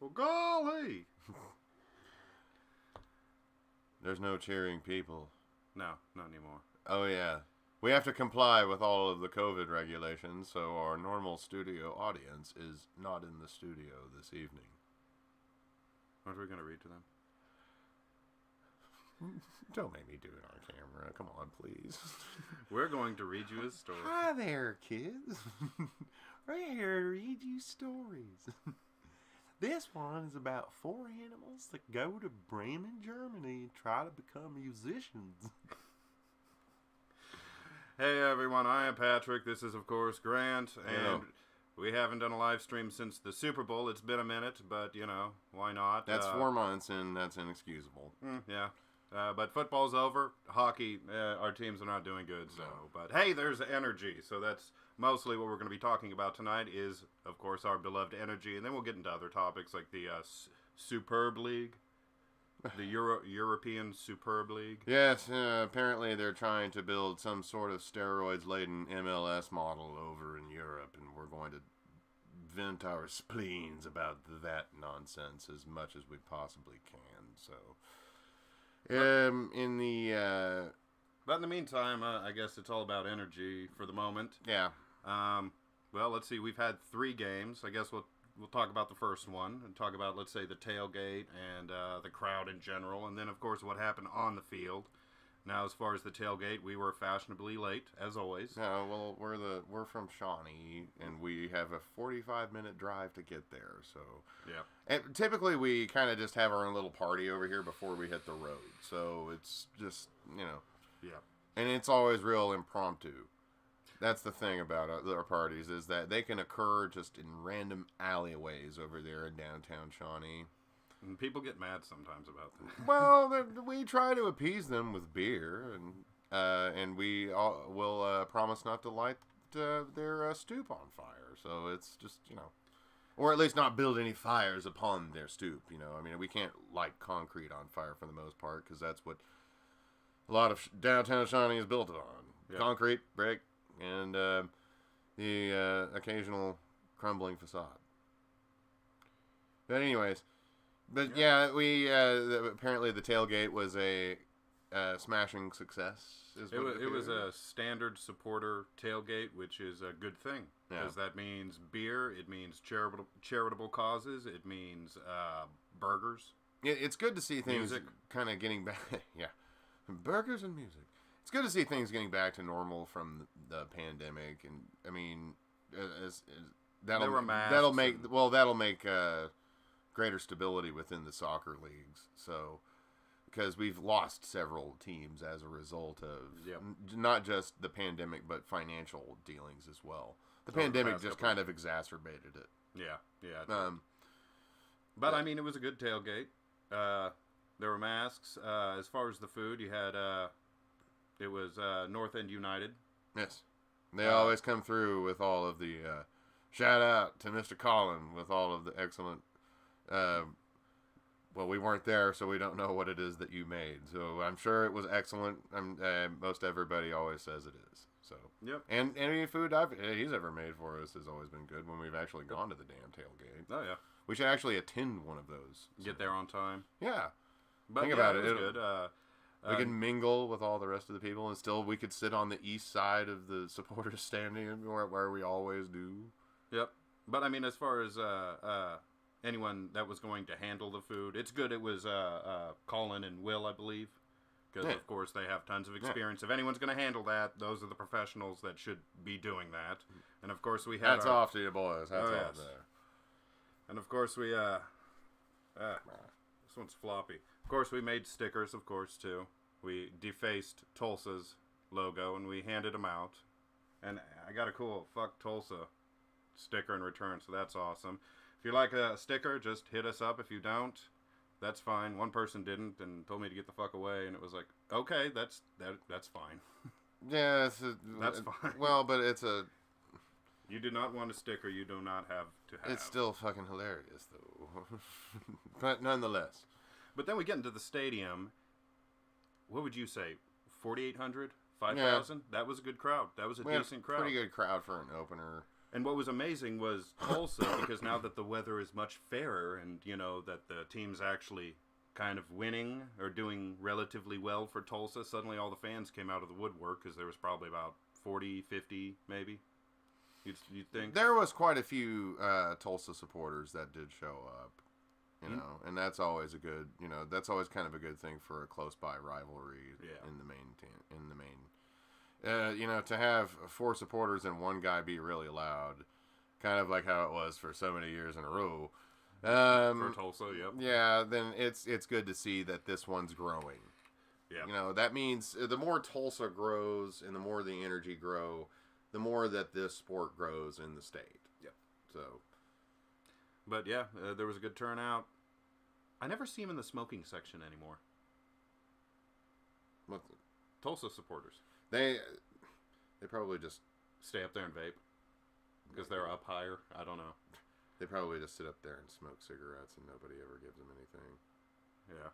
people. Golly! There's no cheering people. No, not anymore. Oh, yeah. We have to comply with all of the COVID regulations, so our normal studio audience is not in the studio this evening. What are we going to read to them? Don't make me do it on camera. Come on, please. We're going to read you a story. Hi there, kids. We're here to read you stories. This one is about 4 animals that go to Bremen, Germany and try to become musicians. Hey everyone, I am Patrick. This is, of course, Grant. And Hello. we haven't done a live stream since the Super Bowl. It's been a minute, but, you know, why not? That's 4 months, and that's inexcusable. Yeah. But football's over. Hockey, our teams are not doing good. So, but hey, there's energy. So that's mostly what we're going to be talking about tonight. Is of course our beloved energy, and then we'll get into other topics like the Superb League, the European Superb League. Yes, apparently they're trying to build some sort of steroids-laden MLS model over in Europe, and we're going to vent our spleens about that nonsense as much as we possibly can. So. But in the meantime, I guess it's all about energy for the moment. Yeah. Well, let's see. We've had 3 games. I guess we'll talk about the first one and talk about, let's say, the tailgate and the crowd in general, and then of course what happened on the field. Now, as far as the tailgate, we were fashionably late, as always. No, well, we're from Shawnee, and we have a 45-minute drive to get there. So yeah, and typically we kind of just have our own little party over here before we hit the road. So it's just yeah, and it's always real impromptu. That's the thing about our parties is that they can occur just in random alleyways over there in downtown Shawnee. and people get mad sometimes about that. Well, we try to appease them with beer, and we will promise not to light their stoop on fire. So it's just, or at least not build any fires upon their stoop. I mean, we can't light concrete on fire for the most part because that's what a lot of downtown Shawnee is built on. Yep. Concrete, brick, and the occasional crumbling facade. But anyways... But yeah, we apparently the tailgate was a smashing success. It was a standard supporter tailgate, which is a good thing because that means beer, it means charitable causes, it means burgers. It's good to see things kind of getting back. Yeah, burgers and music. It's good to see things getting back to normal from the pandemic, and I mean, that'll make greater stability within the soccer leagues. So, because we've lost several teams as a result of not just the pandemic, but financial dealings as well. The pandemic just kind of exacerbated it. Yeah. But I mean, it was a good tailgate. There were masks. As far as the food, you had it was North End United. Yes, they always come through with all of the shout out to Mr. Collin with all of the excellent. Well, we weren't there, so we don't know what it is that you made. So I'm sure it was excellent. Most everybody always says it is. So yep. And any food he's ever made for us has always been good when we've actually gone to the damn tailgate. Oh yeah. We should actually attend one of those. Get there on time. Yeah. But think about it. It was good. We can mingle with all the rest of the people, and still we could sit on the east side of the supporters standing where we always do. Yep. But I mean, as far as anyone that was going to handle the food, it's good. It was Colin and Will, I believe, because of course they have tons of experience. If anyone's going to handle that, those are the professionals that should be doing that. And of course we had hats off to you boys. Hats off there. And of course we this one's floppy. Of course we made stickers, of course, too. We defaced Tulsa's logo and we handed them out. And I got a cool "Fuck Tulsa" sticker in return, so that's awesome. If you like a sticker, just hit us up. If you don't, that's fine. One person didn't and told me to get the fuck away, and it was like, okay, that's fine. Yeah, that's fine. Well, but it's a... You do not want a sticker you do not have to have. It's still fucking hilarious, though. But nonetheless. But then we get into the stadium. What would you say? 4,800? 5,000? Yeah. That was a good crowd. That was a decent crowd. Pretty good crowd for an opener. And what was amazing was Tulsa, because now that the weather is much fairer and, that the team's actually kind of winning or doing relatively well for Tulsa, suddenly all the fans came out of the woodwork because there was probably about 40, 50 maybe. You'd think? There was quite a few Tulsa supporters that did show up, and that's always a good, that's always kind of a good thing for a close-by rivalry in the main team, to have 4 supporters and one guy be really loud, kind of like how it was for so many years in a row. For Tulsa, yep. Yeah, then it's good to see that this one's growing. Yeah. That means the more Tulsa grows and the more the energy grow, the more that this sport grows in the state. Yep. So. But yeah, there was a good turnout. I never see him in the smoking section anymore. What? Tulsa supporters. They probably just stay up there and vape because they're up higher. I don't know. They probably just sit up there and smoke cigarettes and nobody ever gives them anything. Yeah.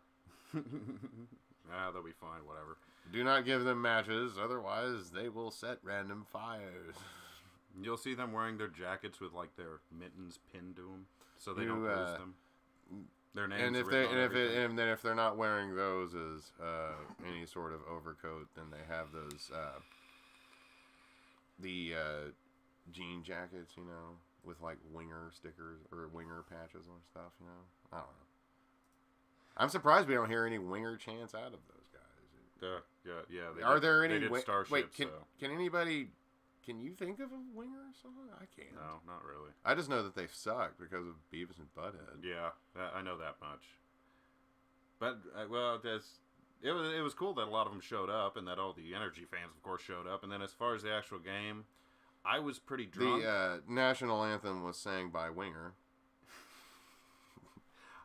They'll be fine, whatever. Do not give them matches, otherwise they will set random fires. You'll see them wearing their jackets with like their mittens pinned to them, so they don't lose them. Their names. And if they're not wearing those as any sort of overcoat, then they have those jean jackets, with like winger stickers or winger patches or stuff. I don't know. I'm surprised we don't hear any winger chants out of those guys. Yeah. Are there any? They did Starship, wait, can anybody? Can you think of a winger song? I can't. No, not really. I just know that they suck because of Beavis and Butthead. Yeah, I know that much. But it was cool that a lot of them showed up, and that all the Energy fans, of course, showed up. And then as far as the actual game, I was pretty drunk. The national anthem was sang by Winger.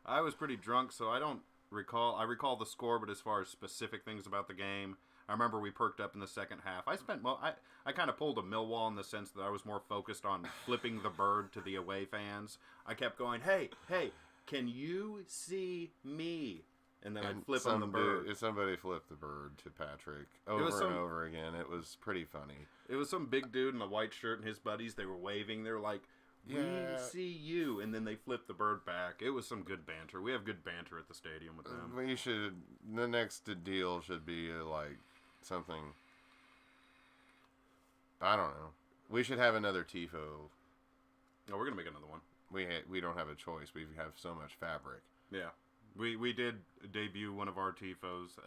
I was pretty drunk, so I don't recall. I recall the score, but as far as specific things about the game, I remember we perked up in the second half. I kind of pulled a Millwall in the sense that I was more focused on flipping the bird to the away fans. I kept going, hey, can you see me? And then I'd flip on the bird. Somebody flipped the bird to Patrick over and over again. It was pretty funny. It was some big dude in a white shirt and his buddies. They were waving. They were like, we see you. And then they flipped the bird back. It was some good banter. We have good banter at the stadium with them. The next deal should be like something. I don't know. We should have another TIFO. No, we're going to make another one. We don't have a choice. We have so much fabric. Yeah. We did debut one of our TIFOs.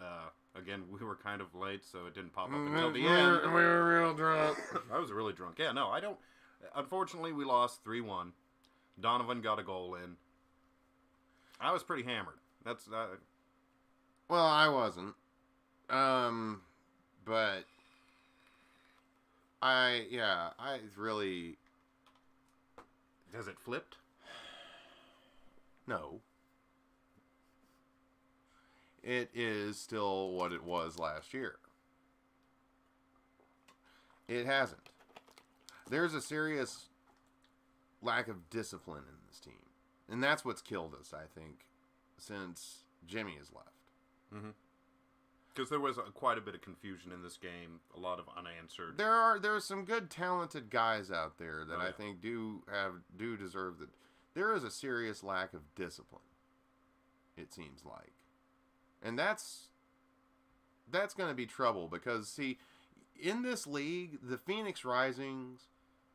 Again, we were kind of late, so it didn't pop up until the end. We were real drunk. I was really drunk. Yeah, no, I don't. Unfortunately, we lost 3-1. Donovan got a goal in. I was pretty hammered. That's Well, I wasn't. But I really. Has it flipped? No. It is still what it was last year. It hasn't. There's a serious lack of discipline in this team. And that's what's killed us, I think, since Jimmy has left. Mm-hmm. Because there was quite a bit of confusion in this game, a lot of unanswered. There's some good, talented guys out there that I think do deserve that. There is a serious lack of discipline, it seems like. And that's going to be trouble because, see, in this league, the Phoenix Risings,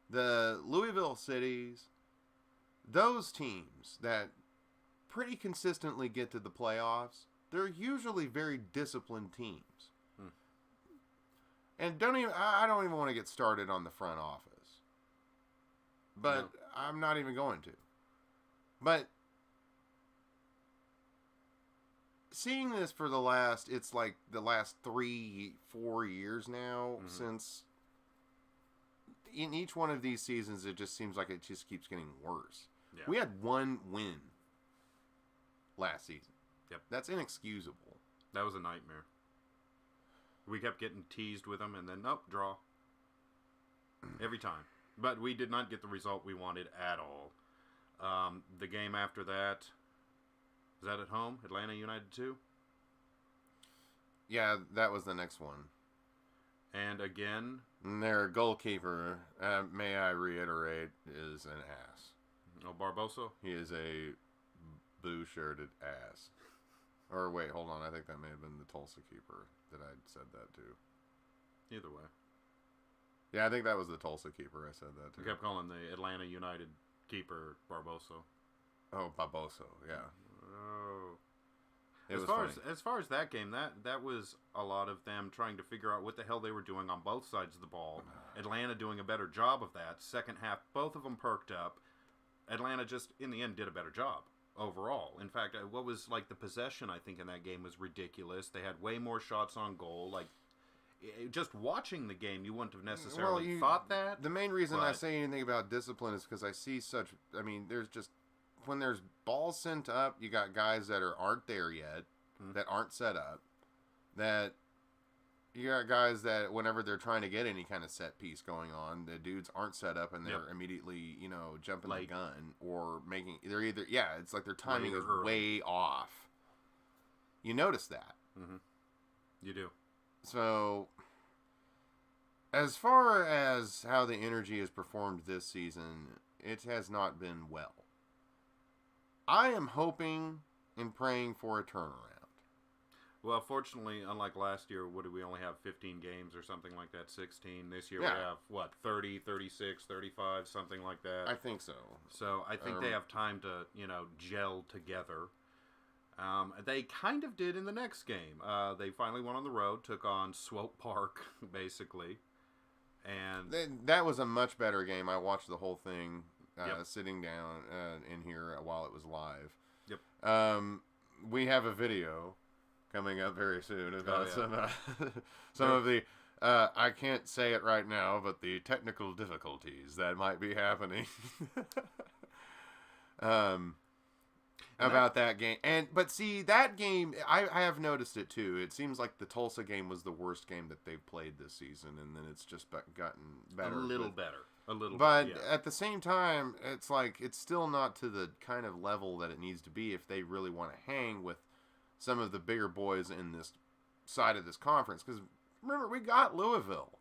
the Louisville Cities, those teams that pretty consistently get to the playoffs, they're usually very disciplined teams. And I don't even want to get started on the front office. But no. I'm not even going to. But seeing this for the last 3-4 years now, since in each one of these seasons, it just seems like it just keeps getting worse. Yeah. We had one win last season. Yep. That's inexcusable. That was a nightmare. We kept getting teased with them, and then, draw. Every time. But we did not get the result we wanted at all. The game after that, is that at home? Atlanta United 2? Yeah, that was the next one. And again, And their goalkeeper, may I reiterate, is an ass. Oh, Barbosa? He is a blue-shirted ass. Or wait, hold on. I think that may have been the Tulsa keeper that I said that to. Either way. Yeah, I think that was the Tulsa keeper I said that to. I kept calling the Atlanta United keeper Barbosa. Oh, Barbosa, yeah. Oh. As as far as that game, that was a lot of them trying to figure out what the hell they were doing on both sides of the ball. Atlanta doing a better job of that. Second half, both of them perked up. Atlanta just, in the end, did a better job overall. In fact, what was, like, the possession, I think, in that game was ridiculous. They had way more shots on goal. Like, just watching the game, you wouldn't have necessarily thought that. The main reason I say anything about discipline is because I see such... I mean, there's just... When there's balls sent up, you got guys that aren't there yet, that aren't set up, that... You got guys that whenever they're trying to get any kind of set piece going on, the dudes aren't set up and they're immediately, jumping the gun or making... They're either... Yeah, it's like their timing is way off. You notice that. Mm-hmm. You do. So, as far as how the Energy has performed this season, it has not been well. I am hoping and praying for a turnaround. Well, fortunately, unlike last year, what did we only have 15 games or something like that? 16. This year we have, 30, 36, 35, something like that? I think so. So I think they have time to, gel together. They kind of did in the next game. They finally went on the road, took on Swope Park, basically. And that was a much better game. I watched the whole thing sitting down in here while it was live. Yep. We have a video coming up very soon about some of the... I can't say it right now, but the technical difficulties that might be happening. About that game. But see, that game, I have noticed it too. It seems like the Tulsa game was the worst game that they've played this season, and then it's just gotten better. A little better. But at the same time, it's like, it's still not to the kind of level that it needs to be if they really want to hang with some of the bigger boys in this side of this conference. Because, remember, we got Louisville.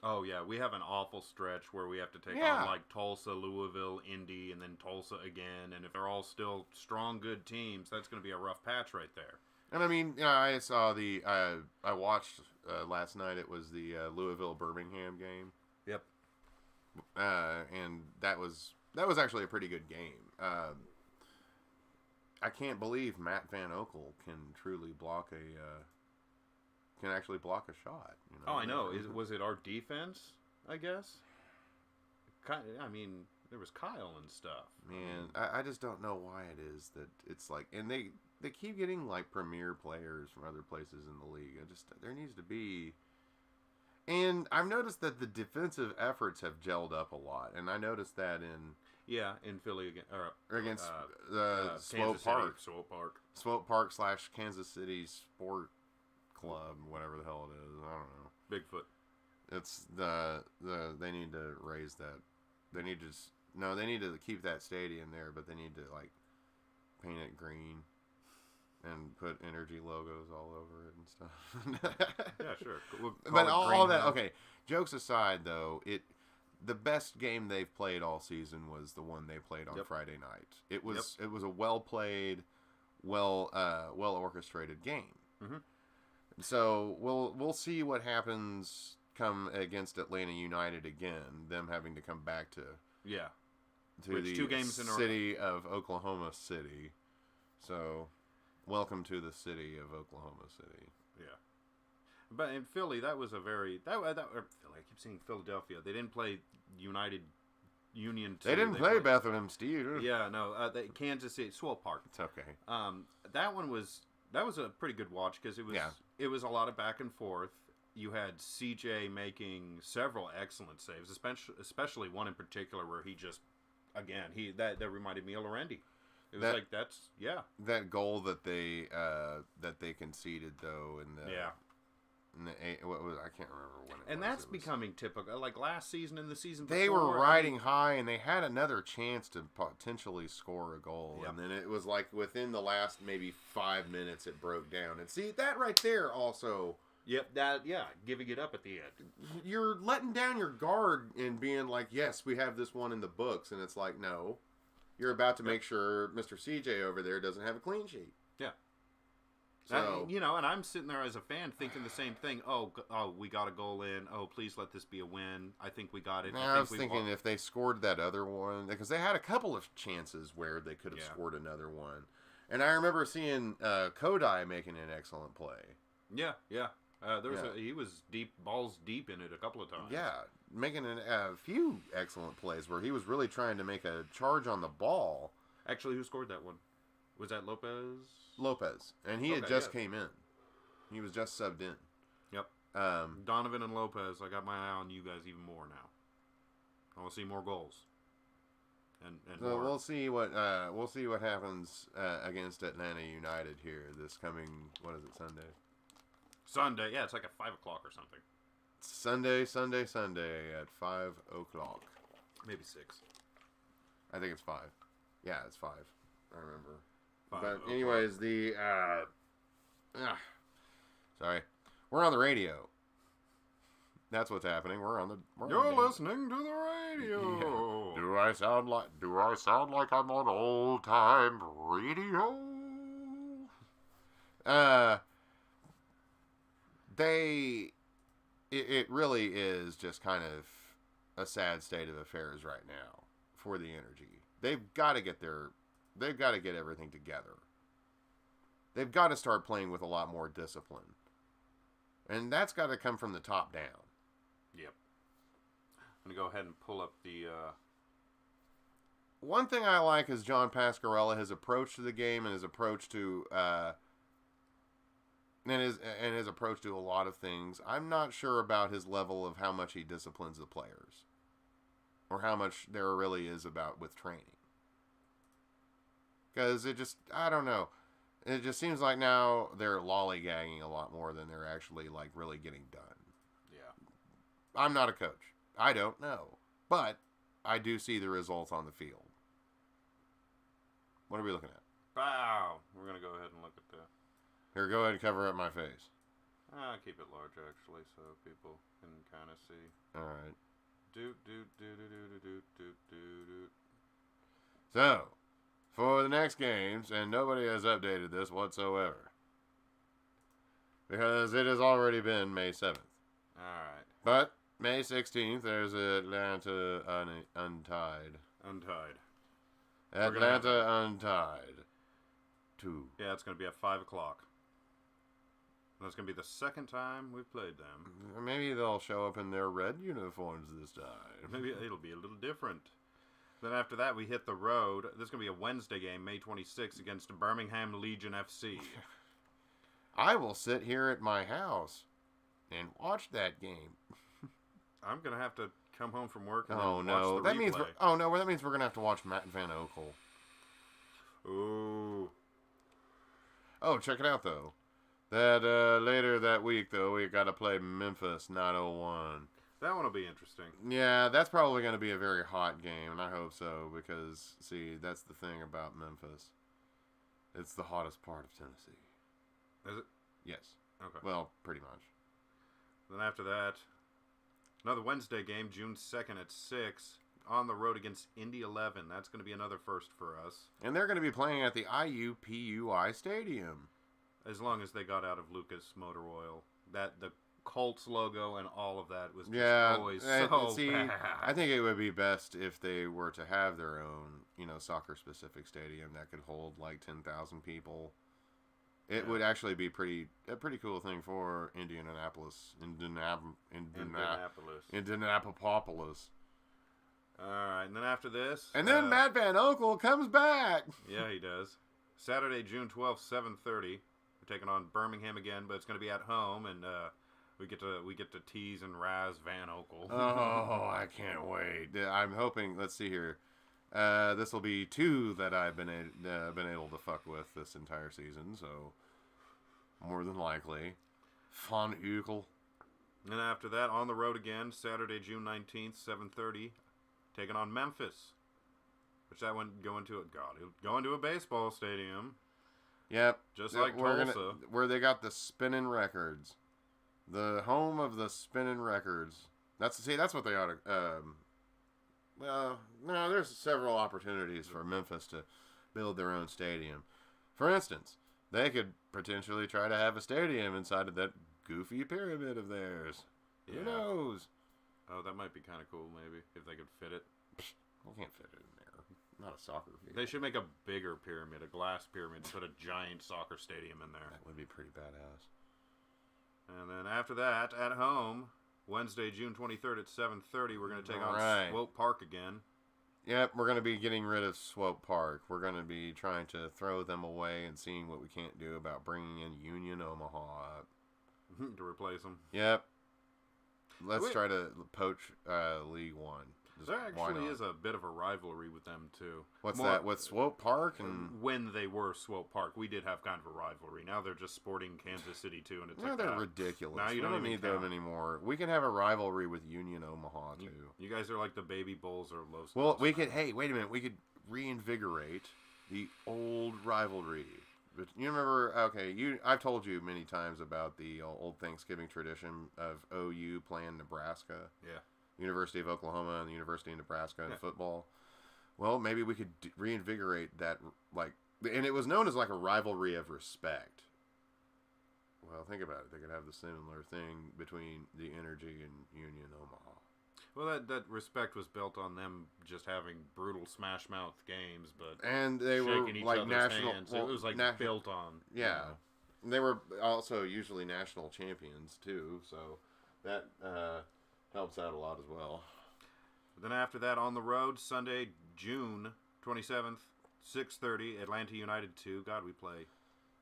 Oh, yeah. We have an awful stretch where we have to take on, like, Tulsa, Louisville, Indy, and then Tulsa again. And if they're all still strong, good teams, that's going to be a rough patch right there. And, I mean, I saw I watched last night, it was the Louisville-Birmingham game. Yep. And that was actually a pretty good game. I can't believe Matt Van Oekel can truly actually block a shot. Oh, I know. Was it our defense, I guess? I mean, there was Kyle and stuff. Man, I just don't know why it is that it's like... And they keep getting, like, premier players from other places in the league. There needs to be... And I've noticed that the defensive efforts have gelled up a lot. And I noticed that in... Yeah, in Philly against Swope Park. Swope Park / Kansas City Sport Club, whatever the hell it is. I don't know. Bigfoot. It's they need to raise that. They need to keep that stadium there, but they need to like paint it green and put Energy logos all over it and stuff. Yeah, sure. But all that, okay. Jokes aside, though, the best game they've played all season was the one they played on Friday night. It was a well played, well orchestrated game. Mm-hmm. So we'll see what happens come against Atlanta United again. Them having to come back to the 2 games in city of Oklahoma City. So welcome to the city of Oklahoma City. Yeah. But in Philly, that was a very... Philly, I keep saying Philadelphia. They didn't play United Union. They didn't play Bethlehem Steel. Yeah, no. Kansas City, Swope Park. It's okay. That was a pretty good watch because it was a lot of back and forth. You had CJ making several excellent saves, especially one in particular where he just, again, that reminded me of Lorendi. It was that goal that they conceded though in the I can't remember when it was. And that's becoming typical. Like last season and the season before. They were riding high, and they had another chance to potentially score a goal. Yep. And then it was like within the last maybe 5 minutes, it broke down. And see, that right there also Yep, giving it up at the end. You're letting down your guard and being like, yes, we have this one in the books. And it's like, no. You're about to make sure Mr. CJ over there doesn't have a clean sheet. Yeah. So, and I'm sitting there as a fan thinking the same thing. Oh, we got a goal in. Oh, please let this be a win. I think we got it. I was thinking if they scored that other one, because they had a couple of chances where they could have scored another one. And I remember seeing Kodai making an excellent play. Yeah. He was balls deep in it a couple of times. Yeah, making a few excellent plays where he was really trying to make a charge on the ball. Actually, who scored that one? Was that Lopez? Lopez, and he had just came in. He was just subbed in. Yep. Donovan and Lopez. I got my eye on you guys even more now. I want to see more goals. And so more. we'll see what happens against Atlanta United here this coming. What is it? Sunday, yeah, it's like at 5 o'clock or something. Sunday at 5 o'clock. Maybe 6. I think it's 5. Yeah, it's 5. I remember. 5 but anyways, sorry, we're on the radio. That's what's happening. You're listening to the radio. Yeah. Do I sound like I'm on old time radio? It really is just kind of a sad state of affairs right now for the Energy. They've got to get everything together. They've got to start playing with a lot more discipline. And that's got to come from the top down. Yep. I'm going to go ahead and pull up the... One thing I like is John Pascarella, his approach to the game and his approach to... And his approach to a lot of things. I'm not sure about his level of how much he disciplines the players. Or how much there really is about with training. Because I don't know. It just seems like now they're lollygagging a lot more than they're actually like really getting done. Yeah. I'm not a coach. I don't know. But I do see the results on the field. What are we looking at? Wow. We're going to go ahead and look at the... Here, go ahead and cover up my face. Keep it large, actually, so people can kind of see. All right. Do. So, for the next games, and nobody has updated this whatsoever, because it has already been May 7th. All right. But May 16th, there's Atlanta Untied. Atlanta Untied 2. Yeah, it's going to be at 5 o'clock. That's going to be the second time we've played them. Maybe they'll show up in their red uniforms this time. Maybe it'll be a little different. Then after that, we hit the road. This is going to be a Wednesday game, May 26th, against Birmingham Legion FC. I will sit here at my house and watch that game. I'm going to have to come home from work and watch the replay. That means we're going to have to watch Matt Van Oekel. Ooh. Oh, check it out, though. That later that week, though, we got to play Memphis 901. That one will be interesting. Yeah, that's probably going to be a very hot game, and I hope so, because, see, that's the thing about Memphis. It's the hottest part of Tennessee. Is it? Yes. Okay. Well, pretty much. Then after that, another Wednesday game, June 2nd at 6, on the road against Indy 11. That's going to be another first for us. And they're going to be playing at the IUPUI Stadium. As long as they got out of Lucas Motor Oil. The Colts logo and all of that was just always so bad. I think it would be best if they were to have their own, soccer-specific stadium that could hold like 10,000 people. It would actually be a pretty cool thing for Indianapolis. Indianapolis. All right, and then after this... And then Matt Van Oekel comes back! Yeah, he does. Saturday, June 12th, 7:30. We're taking on Birmingham again, but it's going to be at home, and we get to tease and razz Van Oekel. Oh, I can't wait. I'm hoping... Let's see here. This will be 2 that I've been able to fuck with this entire season, so more than likely. Van Oekel. And after that, on the road again, Saturday, June 19th, 7:30, taking on Memphis. Which that one going to a baseball stadium. Yep. Just like Tulsa. Where they got the spinning records. The home of the spinning records. That's what they ought to. Well, no, there's several opportunities for Memphis to build their own stadium. For instance, they could potentially try to have a stadium inside of that goofy pyramid of theirs. Yeah. Who knows? Oh, that might be kind of cool, maybe, if they could fit it. We can't fit it in there. Not a soccer field. They should make a bigger pyramid, a glass pyramid, and put a giant soccer stadium in there. That would be pretty badass. And then after that, at home, Wednesday, June 23rd at 7:30, we're going to take on Right. Swope Park again. Yep, we're going to be getting rid of Swope Park. We're going to be trying to throw them away and seeing what we can't do about bringing in Union Omaha up. To replace them. Yep. Let's Wait. try to poach League One. Just There why actually not? is a bit of a rivalry with them, too. What's More- that? With Swope Park? And When they were Swope Park, we did have kind of a rivalry. Now they're just sporting Kansas City, too, and it's no, like they're that. ridiculous. Now you We don't don't even need them count. anymore. We can have a rivalry with Union Omaha too. You guys are like the Baby Bulls or Los. Well, Dos. we could. Hey, wait a minute. We could reinvigorate the old rivalry. But you remember? Okay, I've told you many times about the old Thanksgiving tradition of OU playing Nebraska. Yeah. University of Oklahoma and the University of Nebraska in Yeah. football. Well, maybe we could reinvigorate that, and it was known as like a rivalry of respect. Well, think about it. They could have the similar thing between the Energy and Union Omaha. Well, that respect was built on them just having brutal smash mouth games, but And they were shaking each like other's national. hands. well, It was like nat- built on. Yeah, they were also usually national champions too, so that helps out a lot as well. Then after that, on the road, Sunday, June 27th, 6:30, Atlanta United 2. God, we play.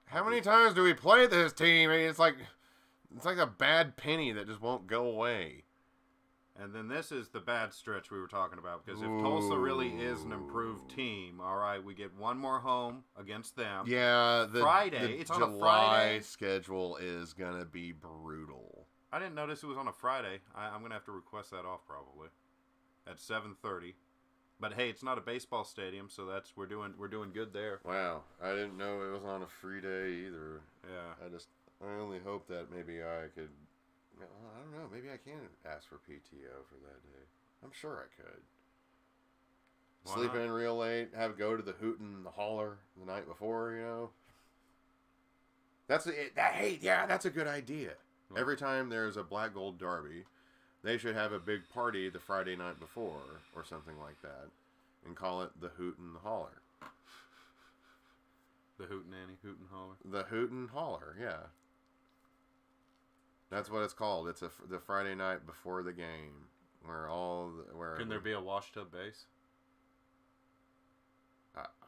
How many times do we play this team? I mean, it's like a bad penny that just won't go away. And then this is the bad stretch we were talking about, because if Tulsa really is an improved team, all right, we get one more home against them. Yeah, Friday. The It's on a July Friday. schedule is gonna be brutal. I didn't notice it was on a Friday. I'm going to have to request that off probably at 7:30. But hey, it's not a baseball stadium, so we're doing good there. Wow, I didn't know it was on a free day either. Yeah. I only hope that maybe I could. Well, I don't know. Maybe I can ask for PTO for that day. I'm sure I could. Why Sleep not? in real late, go to the Hoot and the Holler the night before. That's it. Hey, yeah, that's a good idea. What? Every time there's a Black Gold Derby, they should have a big party the Friday night before or something like that, and call it the Hoot and the Holler. The Hootenanny, Hoot and Holler. The Hoot and Holler, yeah. That's what it's called. It's the Friday night before the game, where Can there be a wash tub base?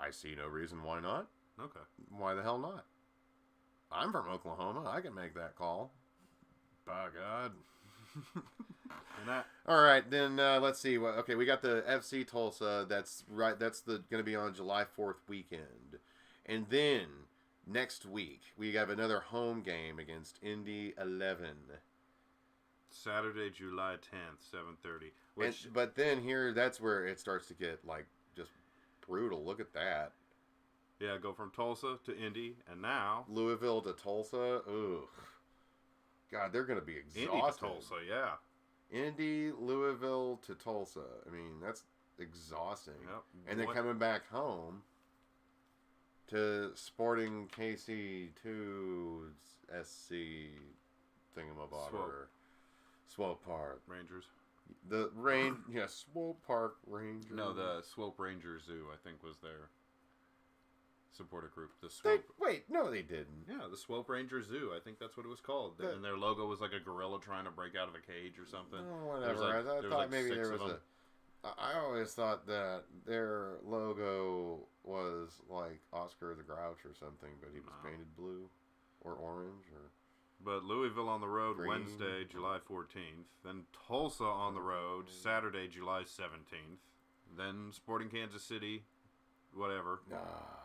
I see no reason why not. Okay. Why the hell not? I'm from Oklahoma. I can make that call. By God. And that All right, then let's see. Okay, we got the FC Tulsa. That's right. That's going to be on July 4th weekend, and then next week we have another home game against Indy 11. Saturday, July 10th, 7:30. Which But then that's where it starts to get just brutal. Look at that. yeah, go from Tulsa to Indy, and now Louisville to Tulsa. Ugh. God, they're going to be exhausted. Indy to Tulsa. Yeah. Indy, Louisville to Tulsa. I mean, that's exhausting. Yep. And then What- coming back home to Sporting KC 2 SC thingamabobber. Swope. Swope Park. Rangers. The Swope Park Rangers. No, the Swope Ranger Zoo, I think, was their supporter group. The Swope. No, they didn't. Yeah, the Swope Ranger Zoo. I think that's what it was called. And their logo was like a gorilla trying to break out of a cage or something. Oh, There was whatever. like- I there was thought like maybe 6 there of was them. I always thought that their logo was like Oscar the Grouch or something, but he was No. painted blue or orange or. But Louisville on the road Green. Wednesday, July 14th. Then Tulsa on the road Saturday, July 17th. Then Sporting Kansas City, whatever.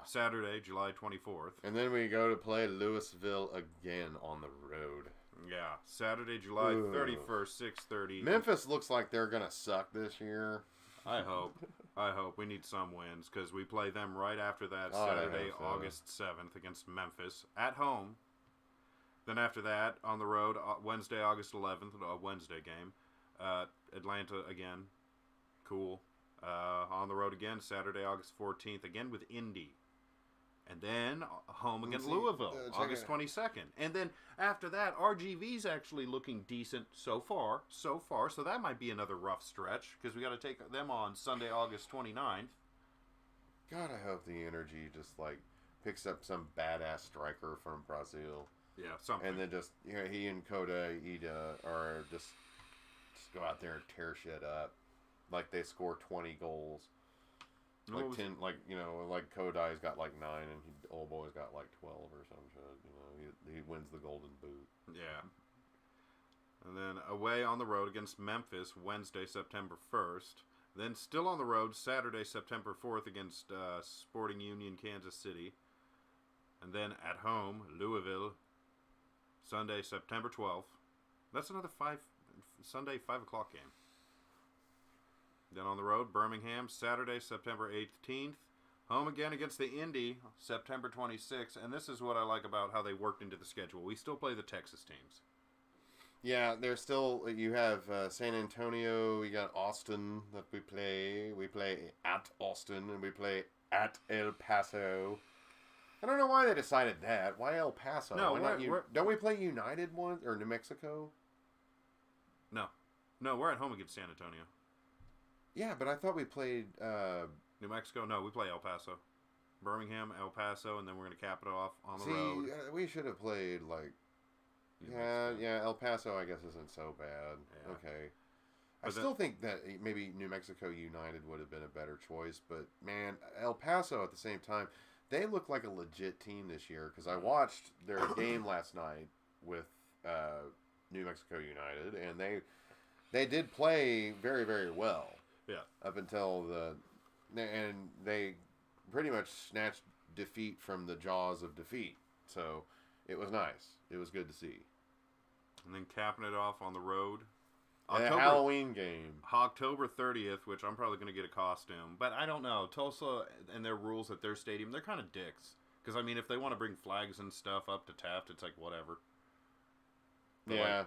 Saturday, July 24th. And then we go to play Louisville again on the road. Yeah, Saturday, July Ugh. 31st, 6:30. Memphis looks like they're gonna suck this year. I hope. We need some wins because we play them right after that Oh, I Saturday, hope so. August 7th against Memphis at home. Then after that, on the road, Wednesday, August 11th, a Wednesday game. Atlanta again. Cool. On the road again, Saturday, August 14th, again with Indy. And then home against Louisville, August 22nd. And then after that, RGV's actually looking decent so far. So that might be another rough stretch because we got to take them on Sunday, August 29th. God, I hope the Energy just picks up some badass striker from Brazil. Yeah, something. And then just he and Kota Ida are just go out there and tear shit up, like they score 20 goals. Like 10, like Kodai's got 9, and Old Boy's got 12 or some shit. He wins the Golden Boot. Yeah. And then away on the road against Memphis, Wednesday, September 1st. Then still on the road, Saturday, September 4th against Sporting Union, Kansas City. And then at home, Louisville, Sunday, September 12th. That's another Sunday 5 o'clock game. Then on the road, Birmingham, Saturday, September 18th. Home again against the Indy, September 26th. And this is what I like about how they worked into the schedule. We still play the Texas teams. Yeah, there's still, you have San Antonio, you got Austin that we play. We play at Austin, and we play at El Paso. I don't know why they decided that. Why El Paso? No, don't we play United once, or New Mexico? No, we're at home against San Antonio. Yeah, but I thought we played... New Mexico? No, we play El Paso. Birmingham, El Paso, and then we're going to cap it off on the road. We should have played, El Paso, I guess, isn't so bad. Yeah. Okay. I still think that maybe New Mexico United would have been a better choice, but, man, El Paso at the same time, they look like a legit team this year, because I watched their game last night with New Mexico United, and they did play very, very well. Yeah. Up until and they pretty much snatched defeat from the jaws of defeat. So it was nice. It was good to see. And then capping it off on the road. A Halloween game. October 30th, which I'm probably going to get a costume. But I don't know. Tulsa and their rules at their stadium, they're kind of dicks. Because, if they want to bring flags and stuff up to Taft, it's like, whatever. But yeah.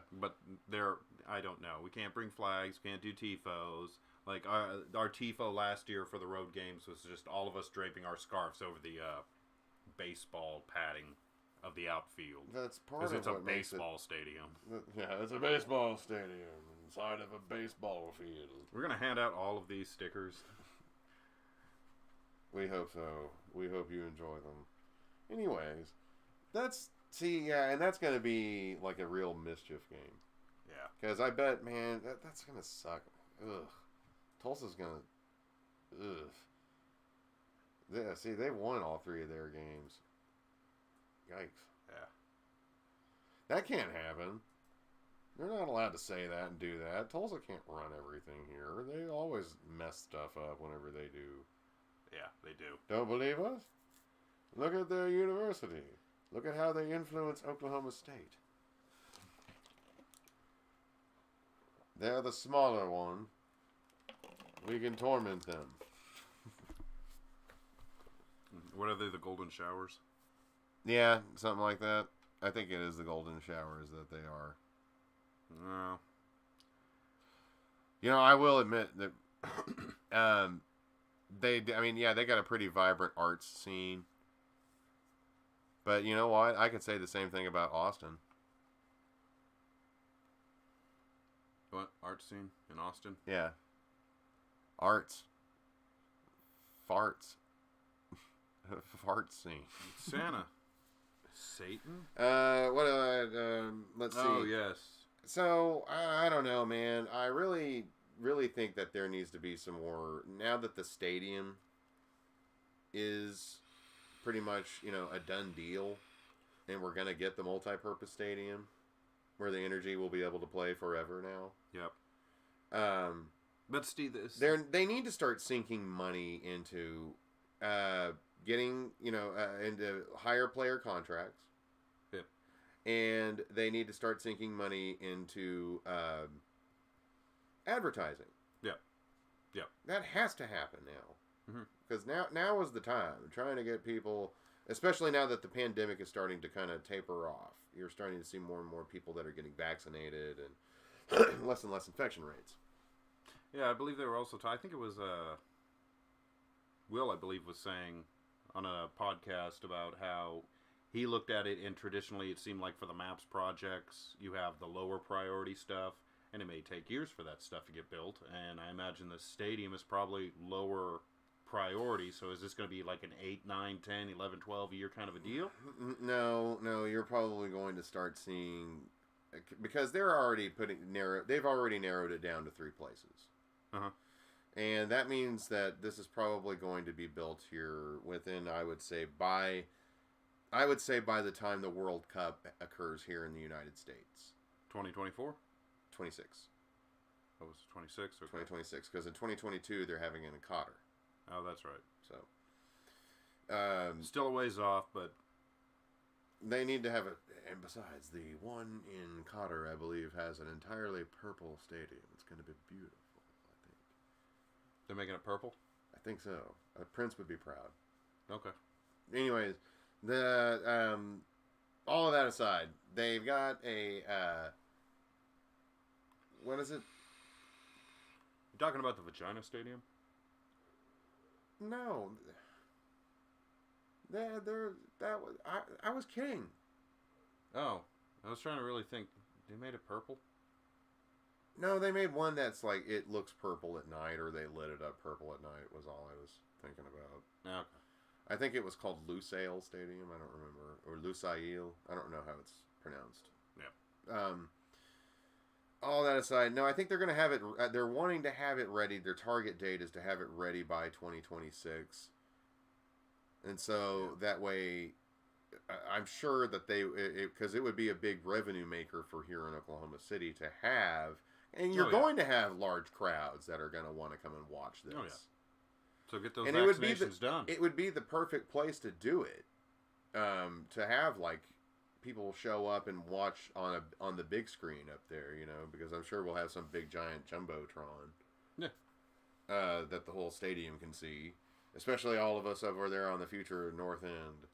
I don't know. We can't bring flags. Can't do TIFOs. Our TIFO last year for the road games was just all of us draping our scarves over the baseball padding of the outfield. That's part of it's a baseball stadium. Yeah, it's a baseball stadium inside of a baseball field. We're going to hand out all of these stickers. We hope so. We hope you enjoy them. Anyways, and that's going to be like a real mischief game. Yeah. Because I bet, man, that's going to suck. Ugh. Tulsa's going to... Ugh. Yeah, see, they won all 3 of their games. Yikes. Yeah. That can't happen. They're not allowed to say that and do that. Tulsa can't run everything here. They always mess stuff up whenever they do. Yeah, they do. Don't believe us? Look at their university. Look at how they influence Oklahoma State. They're the smaller one. We can torment them. What are they, the Golden Showers? Yeah, something like that. I think it is the Golden Showers that they are. No. I will admit that they got a pretty vibrant arts scene. But you know what? I could say the same thing about Austin. What? Art scene in Austin? Yeah. Arts. Farts. Fart scene. Santa. Satan? Let's see. Oh, yes. So, I don't know, man. I really, really think that there needs to be some more... Now that the stadium is pretty much, a done deal, and we're going to get the multi-purpose stadium, where the Energy will be able to play forever now. Yep. But Steve, they need to start sinking money into getting, into higher player contracts. Yep. And they need to start sinking money into advertising. Yep. Yep. That has to happen now. Because now is the time. I'm trying to get people especially now that the pandemic is starting to kind of taper off. You're starting to see more and more people that are getting vaccinated and less infection rates. Yeah, I believe they were also. I think it was Will, I believe, was saying on a podcast about how he looked at it, and traditionally it seemed like for the maps projects, you have the lower priority stuff, and it may take years for that stuff to get built. And I imagine the stadium is probably lower priority. So is this going to be like an 8, 9, 10, 11, 12 year kind of a deal? No, you're probably going to start seeing, because they're already they've already narrowed it down to 3 places. Uh-huh. And that means that this is probably going to be built here within, I would say by the time the World Cup occurs here in the United States. 2024? 26. Oh, was it 26? Okay. 2026, because in 2022 they're having it in Qatar. Oh, that's right. So, still a ways off, but they need to have it. And besides, the one in Qatar, I believe, has an entirely purple stadium. It's going to be beautiful, I think. They're making it purple? I think so. Prince would be proud. Okay. Anyways, all of that aside, they've got a what is it? You talking about the Vagina Stadium? No. I was kidding. Oh, I was trying to really think. They made it purple? No, they made one that's like it looks purple at night, or they lit it up purple at night. Was all I was thinking about. Okay. I think it was called Lusail Stadium. I don't remember, or Lusail. I don't know how it's pronounced. Yeah. All that aside, no, I think they're going to have it. They're wanting to have it ready. Their target date is to have it ready by 2026, and so that way, I'm sure that because it would be a big revenue maker for here in Oklahoma City to have, and you're going to have large crowds that are going to want to come and watch this. Oh yeah. So get those and vaccinations done. It would be the perfect place to do it, to have like people show up and watch on the big screen up there, because I'm sure we'll have some big giant jumbotron, that the whole stadium can see, especially all of us over there on the future North End.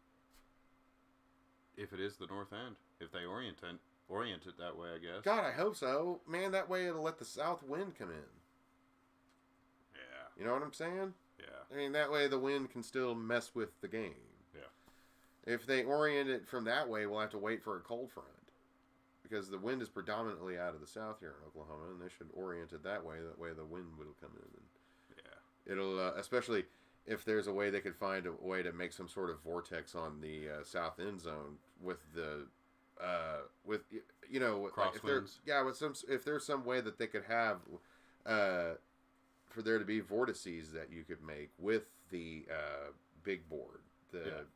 If it is the North End, if they orient it that way, I guess. God, I hope so, man. That way it'll let the south wind come in. Yeah. You know what I'm saying? Yeah. I mean, that way the wind can still mess with the game. Yeah. If they orient it from that way, we'll have to wait for a cold front. Because the wind is predominantly out of the south here in Oklahoma, and they should orient it that way. That way the wind will come in. And yeah. It'll, especially if there's a way they could find a way to make some sort of vortex on the south end zone with the, crosswinds. If there's some way that they could have, for there to be vortices that you could make with the big board, the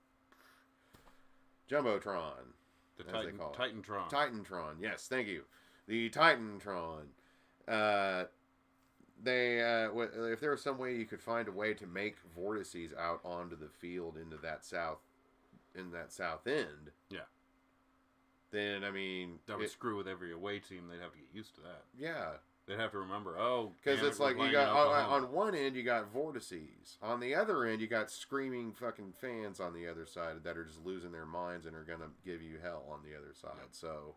Jumbotron, the as they call it. Titantron. Titantron, yes, thank you. The Titantron. If there was some way you could find a way to make vortices out onto the field into that south end. Yeah. Then I mean that would screw with every away team. They'd have to get used to that. Yeah. They'd have to remember, because it's like you got on one end you got vortices, on the other end you got screaming fucking fans on the other side that are just losing their minds and are gonna give you hell on the other side. Yep. So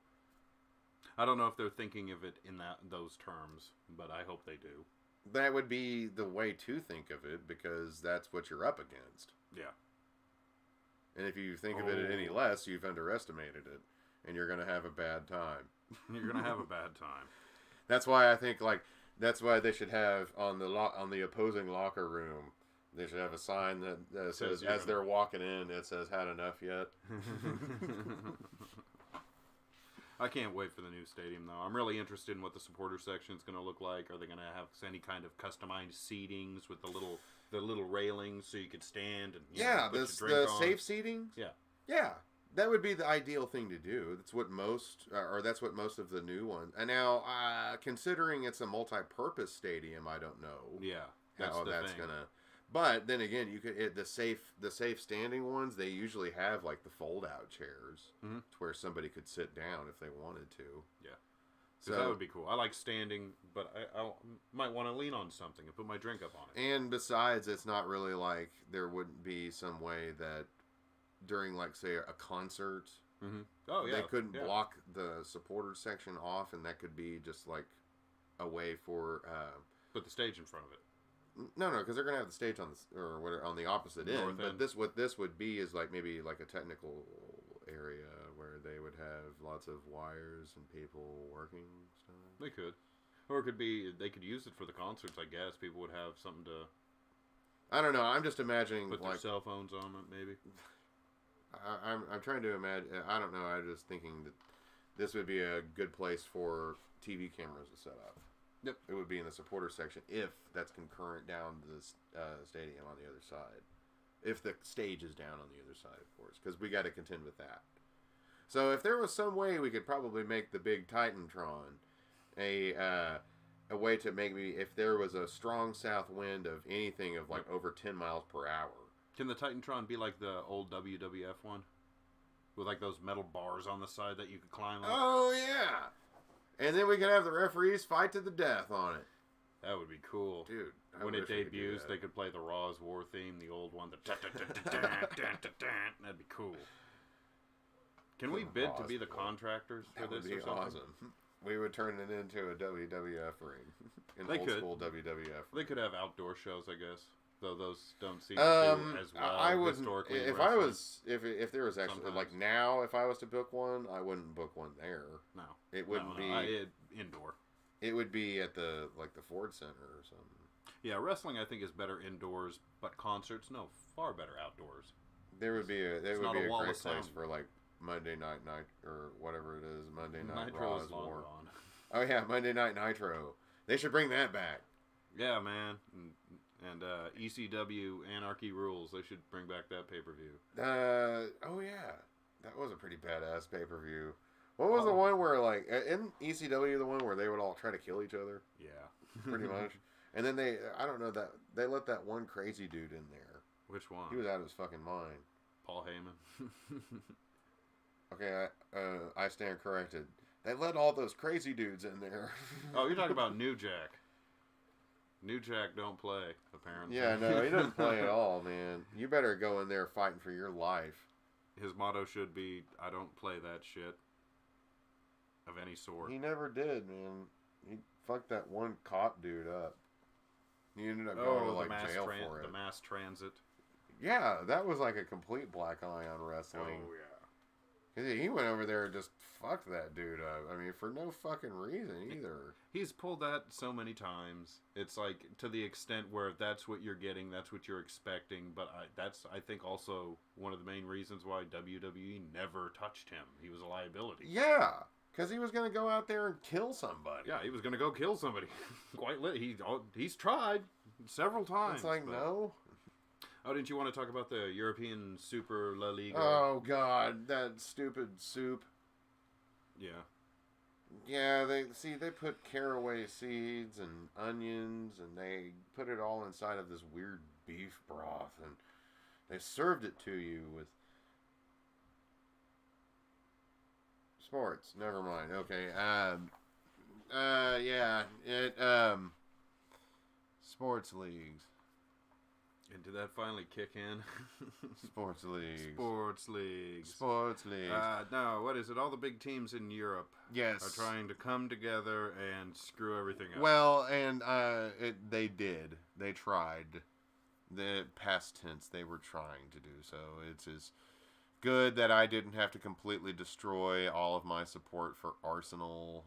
I don't know if they're thinking of it in those terms, but I hope they do. That would be the way to think of it, because that's what you're up against. Yeah. And if you think of it any less, you've underestimated it, and you're gonna have a bad time. You're gonna have a bad time. That's why I think that's why they should have on the opposing locker room, they should have a sign that says as they're walking in, it says "Had enough yet." I can't wait for the new stadium though. I'm really interested in what the supporter section is going to look like. Are they going to have any kind of customized seatings with the little railings so you could stand and put your drink on? Safe seating? Yeah. That would be the ideal thing to do. That's what most of the new ones. And now, considering it's a multi-purpose stadium, I don't know. Yeah, how that's gonna. But then again, you could the safe standing ones. They usually have like the fold-out chairs, to where somebody could sit down if they wanted to. Yeah, so that would be cool. I like standing, but I might want to lean on something and put my drink up on it. And besides, it's not really like there wouldn't be some way that during, like, say, a concert. Mm-hmm. Oh, yeah. They couldn't yeah. block the supporter section off, and that could be just, like, a way for... Put the stage in front of it. No, because they're going to have the stage on the opposite end. But end. what this would be is, like, maybe, like, a technical area where they would have lots of wires and people working stuff. They could. Or it could be, they could use it for the concerts, I guess. People would have something to... I don't know. I'm just imagining, put their like... cell phones on it, maybe. I'm trying to imagine... I don't know. I'm just thinking that this would be a good place for TV cameras to set up. Yep. It would be in the supporter section if that's concurrent down to the stadium on the other side. If the stage is down on the other side, of course. Because we got to contend with that. So if there was some way we could probably make the big Titantron a way to make me, if there was a strong south wind of anything of like over 10 miles per hour. Can the Titantron be like the old WWF one? With like those metal bars on the side that you could climb up? Oh, yeah. And then we could have the referees fight to the death on it. That would be cool. Dude. When it debuts, they could play the Raw's War theme, the old one. That'd be cool. Can we bid to be the contractors for this or something? That would be awesome. We would turn it into a WWF ring. An old school WWF. They could have outdoor shows, I guess. Though those don't seem to do as well I wouldn't, historically. If there was actually, Sometimes. like now, if I was to book one, I wouldn't book one there. No. It wouldn't be. Indoor. It would be at the Ford Center or something. Yeah, wrestling I think is better indoors, but concerts, no, far better outdoors. There would be a great wall of place sound. for like Monday Night or whatever it is, Monday Night Nitro Raw's is long War. gone. Oh yeah, Monday Night Nitro. They should bring that back. Yeah, man. And ECW Anarchy Rules. They should bring back that pay-per-view. Oh yeah, that was a pretty badass pay-per-view. What was the one where like in ECW the one where they would all try to kill each other? Yeah, pretty much. And then I don't know that they let that one crazy dude in there. Which one? He was out of his fucking mind. Paul Heyman. Okay, I stand corrected. They let all those crazy dudes in there. Oh, you're talking about New Jack. New Jack don't play, apparently. Yeah, no, he doesn't play at all, man. You better go in there fighting for your life. His motto should be, I don't play that shit. Of any sort. He never did, man. He fucked that one cop dude up. He ended up going to like jail for it. The mass transit. Yeah, that was like a complete black eye on wrestling. Oh, yeah. 'Cause he went over there and just fucked that dude up. I mean, for no fucking reason either. He's pulled that so many times. It's like to the extent where if that's what you're getting, that's what you're expecting. But that's I think also one of the main reasons why WWE never touched him. He was a liability. Yeah, because he was going to go out there and kill somebody. Yeah, he was going to go kill somebody. He's tried several times. It's like, no. Oh, didn't you want to talk about the European Super La Liga? Oh, God, that stupid soup. Yeah. Yeah, they put caraway seeds and onions, and they put it all inside of this weird beef broth, and they served it to you with sports. Never mind. Okay. Sports leagues. And did that finally kick in? Sports leagues. Sports leagues. Sports leagues. No, what is it? All the big teams in Europe yes. are trying to come together and screw everything up. Well, and they did. They tried. The past tense, they were trying to do so. It's as good that I didn't have to completely destroy all of my support for Arsenal.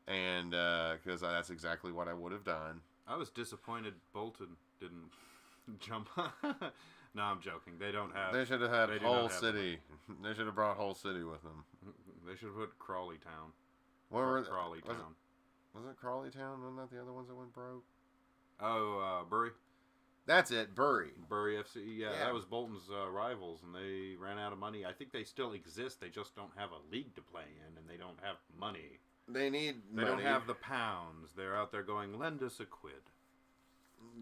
And because that's exactly what I would have done. I was disappointed Bolton didn't jump. No, I'm joking. They don't have. They should have had Hull City. They should have brought Hull City with them. They should have put Crawley Town. Where were Crawley Town? Was it Crawley Town? Wasn't that the other ones that went broke? Oh, Bury. That's it, Bury. Bury FC. Yeah, that was Bolton's rivals, and they ran out of money. I think they still exist. They just don't have a league to play in, and they don't have money. They need money. They don't have the pounds. They're out there going, lend us a quid.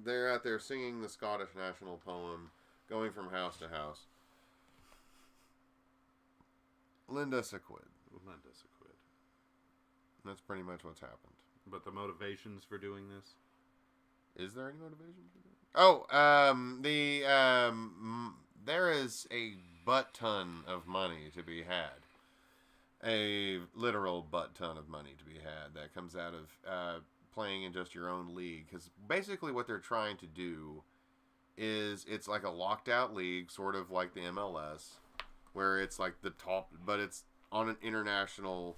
They're out there singing the Scottish national poem, going from house to house. Lend us a quid. Lend us a quid. That's pretty much what's happened. But the motivations for doing this? Is there any motivation for that? Oh, there is a butt ton of money to be had. A literal butt ton of money to be had that comes out of playing in just your own league. Because basically what they're trying to do is it's like a locked out league, sort of like the MLS, where it's like the top, but it's on an international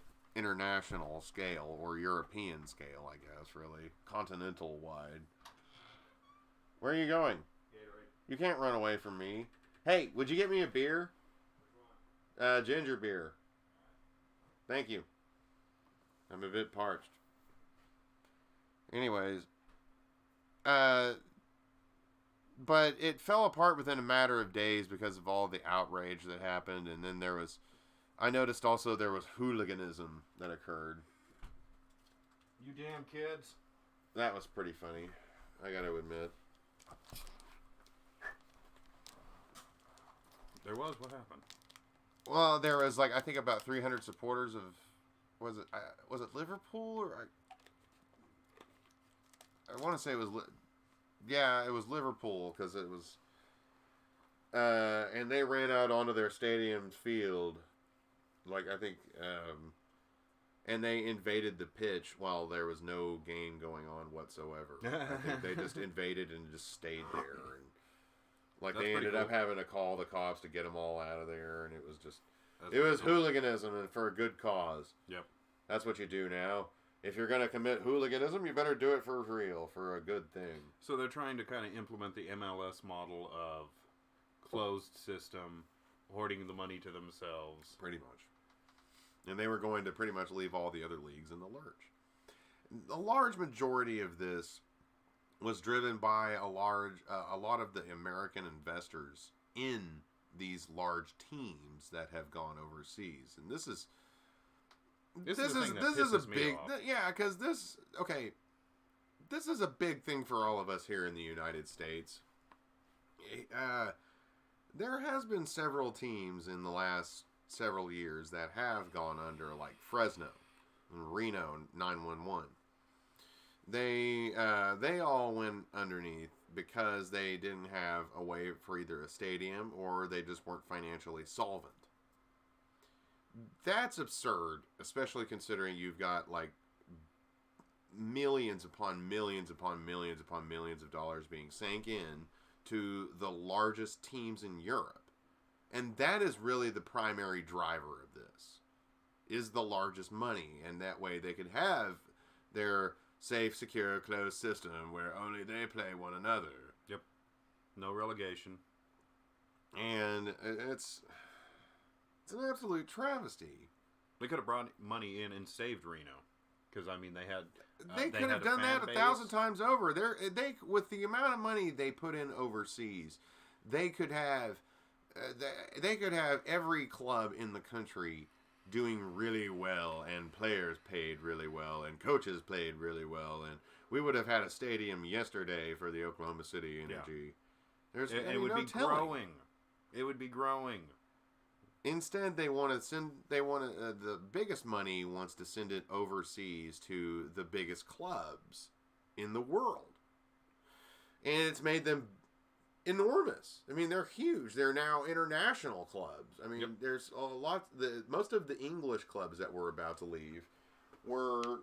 scale, or European scale, I guess, really. Continental wide. Where are you going? Gatorade. You can't run away from me. Hey, would you get me a beer? Which one? Ginger beer. Thank you. I'm a bit parched. Anyways, but it fell apart within a matter of days because of all the outrage that happened, and then I noticed also there was hooliganism that occurred. You damn kids. That was pretty funny, I gotta admit. There was? What happened? Well, there was I think about 300 supporters of, was it Liverpool, or I want to say it was, it was Liverpool, because it was, and they ran out onto their stadium's field, I think, and they invaded the pitch while there was no game going on whatsoever. I think they just invaded and just stayed there, and they ended up having to call the cops to get them all out of there, and it was just, it was hooliganism, and for a good cause. Yep. That's what you do now. If you're going to commit hooliganism, you better do it for real, for a good thing. So they're trying to kind of implement the MLS model of closed system, hoarding the money to themselves. Pretty much. And they were going to pretty much leave all the other leagues in the lurch. A large majority of this was driven by a lot of the American investors in these large teams that have gone overseas. And this is a big, because this is a big thing for all of us here in the United States. There has been several teams in the last several years that have gone under, like Fresno and Reno 911. They all went underneath because they didn't have a way for either a stadium, or they just weren't financially solvent. That's absurd, especially considering you've got millions upon millions upon millions upon millions of dollars being sank in to the largest teams in Europe. And that is really the primary driver of this, is the largest money. And that way they could have their safe, secure, closed system where only they play one another. Yep. No relegation. And it's an absolute travesty. They could have brought money in and saved Reno, because they had. They could have done that 1,000 times over. They with the amount of money they put in overseas, they could have every club in the country doing really well, and players paid really well, and coaches played really well, and we would have had a stadium yesterday for the Oklahoma City Energy. Yeah. It would be growing. It would be growing. Instead, the biggest money wants to send it overseas to the biggest clubs in the world. And it's made them enormous. They're huge. They're now international clubs. There's a lot, most of the English clubs that were about to leave were,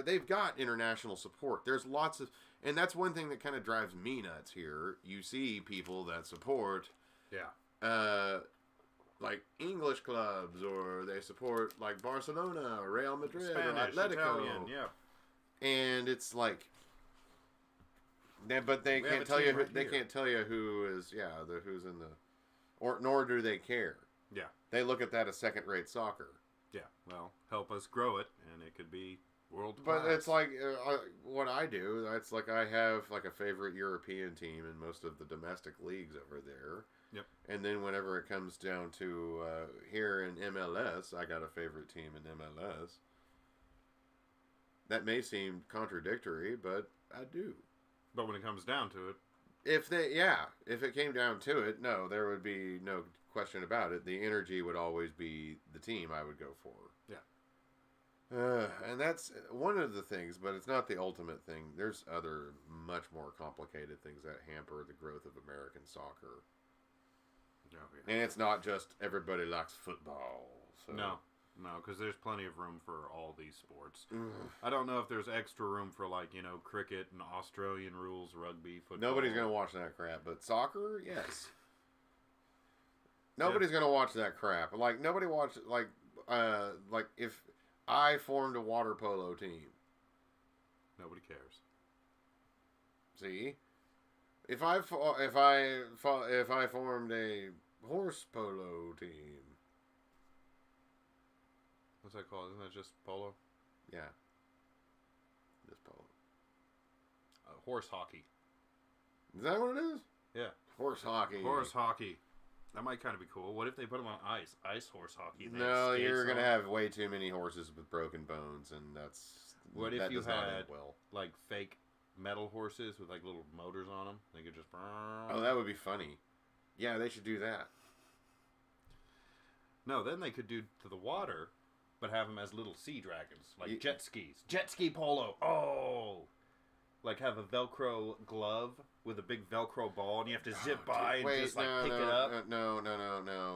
they've got international support. There's lots of, and that's one thing that kind of drives me nuts here. You see people that support, English clubs, or they support Barcelona, or Real Madrid, Spanish, or Atletico. Italian, And it's but they can't tell you. They can't tell you who is who's in the, or nor do they care. Yeah, they look at that as second-rate soccer. Yeah, well, help us grow it, and it could be world class. But it's what I do. That's I have a favorite European team in most of the domestic leagues over there. Yep. And then whenever it comes down to here in MLS, I got a favorite team in MLS. That may seem contradictory, but I do. But when it comes down to it, if it came down to it, no, there would be no question about it. The Energy would always be the team I would go for. Yeah. And that's one of the things, but it's not the ultimate thing. There's other much more complicated things that hamper the growth of American soccer. Oh, yeah. And it's not just everybody likes football. So. No, because there's plenty of room for all these sports. I don't know if there's extra room for, like, cricket and Australian rules, rugby, football. Nobody's going to watch that crap, but soccer, yes. Nobody's going to watch that crap. Like, nobody watches, like if I formed a water polo team. Nobody cares. See? If I formed a horse polo team. What's that called? Isn't that just polo? Yeah. Just polo. Horse hockey. Is that what it is? Yeah. Horse hockey. Horse hockey. That might kind of be cool. What if they put them on ice? Ice horse hockey. No, you're going to have way too many horses with broken bones, and that's... What if you had, well. like, fake metal horses with, like, little motors on them? They could just... Oh, that would be funny. Yeah, they should do that. No, then they could do to the water, but have them as little sea dragons, like jet skis. Jet ski polo. Oh! Like have a Velcro glove with a big Velcro ball, and you have to zip by and just pick it up. No.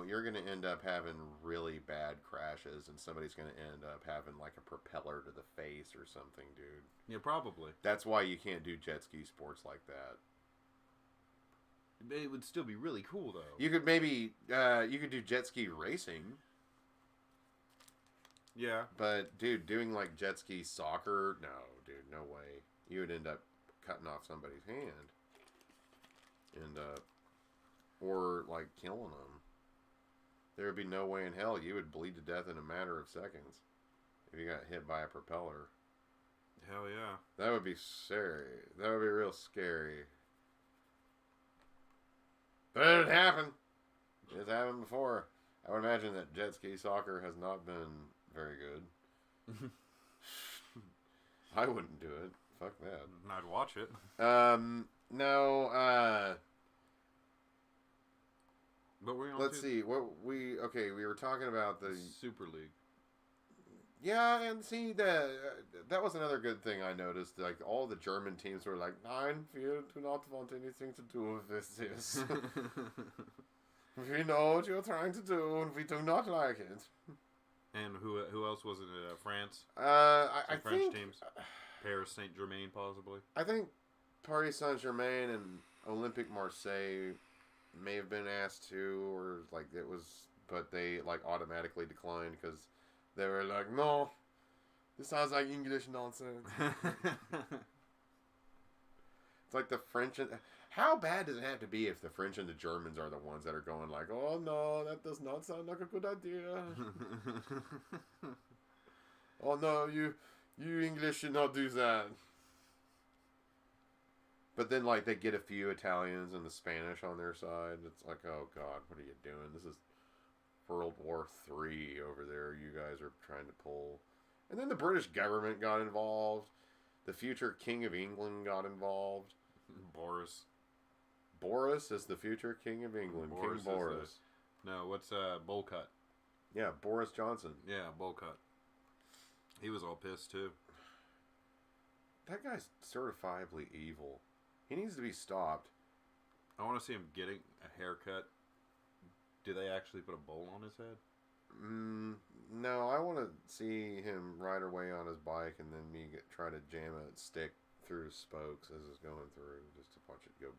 You're going to end up having really bad crashes, and somebody's going to end up having like a propeller to the face or something, dude. Yeah, probably. That's why you can't do jet ski sports like that. It would still be really cool, though. You could maybe, you could do jet ski racing. Yeah. But, dude, doing like jet ski soccer, no, dude, no way. You would end up cutting off somebody's hand. And, or like killing them. There would be no way in hell you would bleed to death in a matter of seconds if you got hit by a propeller. Hell yeah. That would be scary. That would be real scary. But it happened. It's happened before. I would imagine that jet ski soccer has not been very good. I wouldn't do it. Fuck that. I'd watch it. No, But we're on let's see. We were talking about the Super League. Yeah, and see that was another good thing I noticed. Like all the German teams were like, "Nein, we do not want anything to do with this. We know what you're trying to do, and we do not like it." And who else was it? France. I French think teams. Paris Saint Germain, possibly. I think Paris Saint Germain and Olympique Marseille may have been asked to, or like it was, but they like automatically declined because they were like, "No, this sounds like English nonsense." It's like the French and how bad does it have to be if the French and the Germans are the ones that are going like, "Oh no, that does not sound like a good idea." "Oh no, you English should not do that." But then, like, they get a few Italians and the Spanish on their side. It's like, oh, God, what are you doing? This is World War III over there. You guys are trying to pull. And then the British government got involved. The future King of England got involved. Boris. Boris is the future King of England. King Boris. No, what's Bolcut? Yeah, Boris Johnson. Yeah, Bolcut. He was all pissed, too. That guy's certifiably evil. He needs to be stopped. I want to see him getting a haircut. Do they actually put a bowl on his head? No, I want to see him ride away on his bike and then try to jam a stick through his spokes as it's going through, just to watch it go.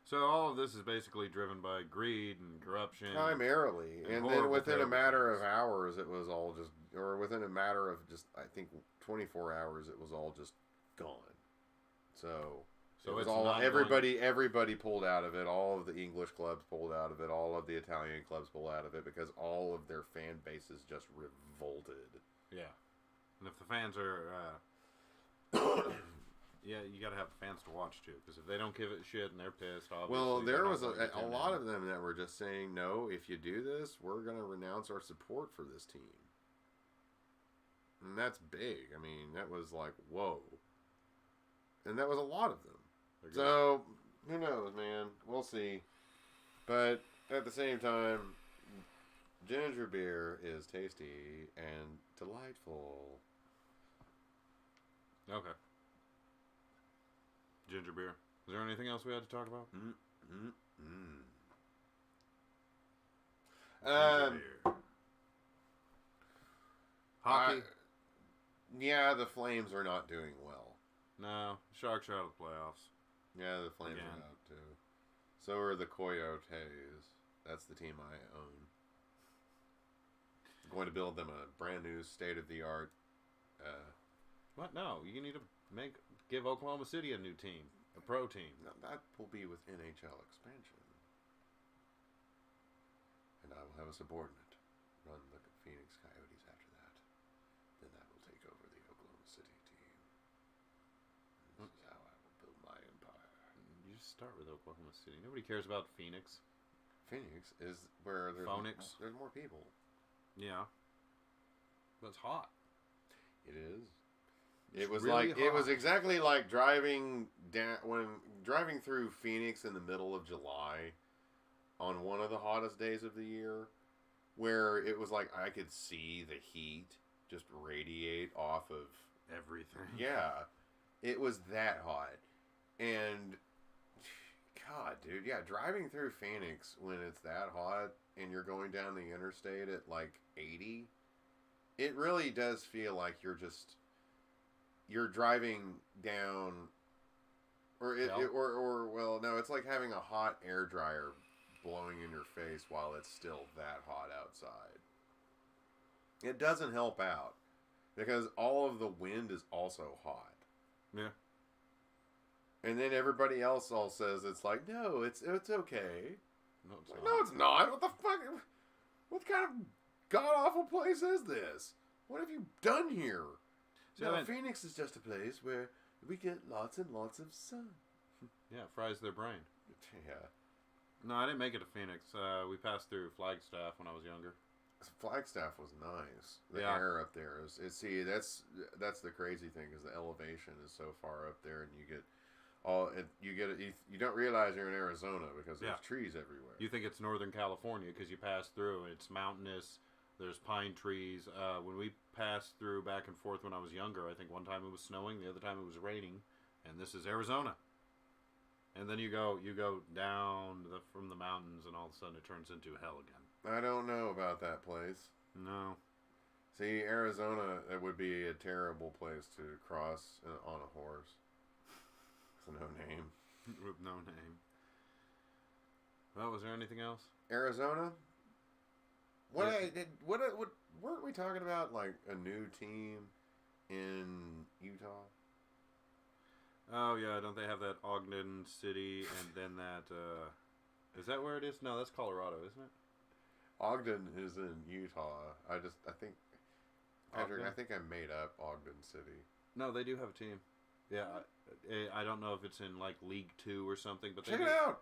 So all of this is basically driven by greed and corruption. Primarily. And then within a matter of hours, it was all just, or within a matter of just, I think, 24 hours, it was all just gone. So it was all, everybody pulled out of it. All of the English clubs pulled out of it. All of the Italian clubs pulled out of it because all of their fan bases just revolted. Yeah. And if the fans are, yeah, you got to have the fans to watch too, because if they don't give it shit and they're pissed, obviously. Well, there was a lot of them that were just saying, "No, if you do this, we're going to renounce our support for this team." And that's big. I mean, that was like, whoa. And that was a lot of them. So, who knows, man? We'll see. But at the same time, ginger beer is tasty and delightful. Okay. Ginger beer. Is there anything else we had to talk about? Hockey? Yeah, the Flames are not doing well. No, Sharks are out of the playoffs. Yeah, the Flames are out too. So are the Coyotes. That's the team I own. I'm going to build them a brand new state-of-the-art. What? No, you need to give Oklahoma City a new team, a pro team. No, that will be with NHL expansion, and I will have a subordinate run the Phoenix Coyotes after that. Then that will take over the Oklahoma City team. And this is how I will build my empire. You just start with Oklahoma City. Nobody cares about Phoenix. Phoenix is where there's more people. Yeah, but it's hot. It is. It was really hot. It was exactly like driving through Phoenix in the middle of July on one of the hottest days of the year, where it was like I could see the heat just radiate off of everything. Yeah, it was that hot, and God, dude, yeah, driving through Phoenix when it's that hot and you're going down the interstate at like 80, it really does feel like you're driving down, no, it's like having a hot air dryer blowing in your face while it's still that hot outside. It doesn't help out because all of the wind is also hot. Yeah. And then everybody else all says it's like, no, it's okay. No, it's like, not. No, it's not. What the fuck? What kind of god awful place is this? What have you done here? No, Phoenix is just a place where we get lots and lots of sun. Yeah, fries their brain. Yeah. No, I didn't make it to Phoenix. We passed through Flagstaff when I was younger. Flagstaff was nice. The air up there is. See, that's the crazy thing is the elevation is so far up there, and you don't realize you're in Arizona because there's trees everywhere. You think it's Northern California because you pass through and it's mountainous. There's pine trees. When we passed through back and forth when I was younger, I think one time it was snowing, the other time it was raining, and this is Arizona. And then you go down from the mountains, and all of a sudden it turns into hell again. I don't know about that place. No. See, Arizona, it would be a terrible place to cross on a horse. With no name. With no name. Well, was there anything else? Arizona? Weren't we talking about like a new team in Utah? Oh yeah, don't they have that Ogden City and then that? Is that where it is? No, that's Colorado, isn't it? Ogden is in Utah. I think, Patrick, Ogden? I think I made up Ogden City. No, they do have a team. Yeah, I don't know if it's in like League 2 or something, but check it out.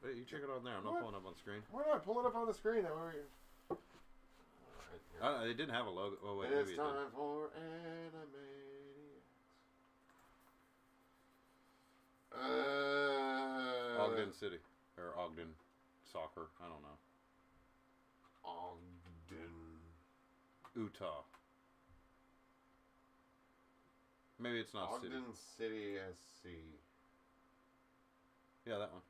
Wait, you check it on there. I'm not pulling up on the screen. Why not pull it up on the screen? That way. They didn't have a logo. Oh wait, it's time for Animaniacs. Ogden City or Ogden Soccer. I don't know. Ogden, Utah. Maybe it's not Ogden City SC. Yeah, that one.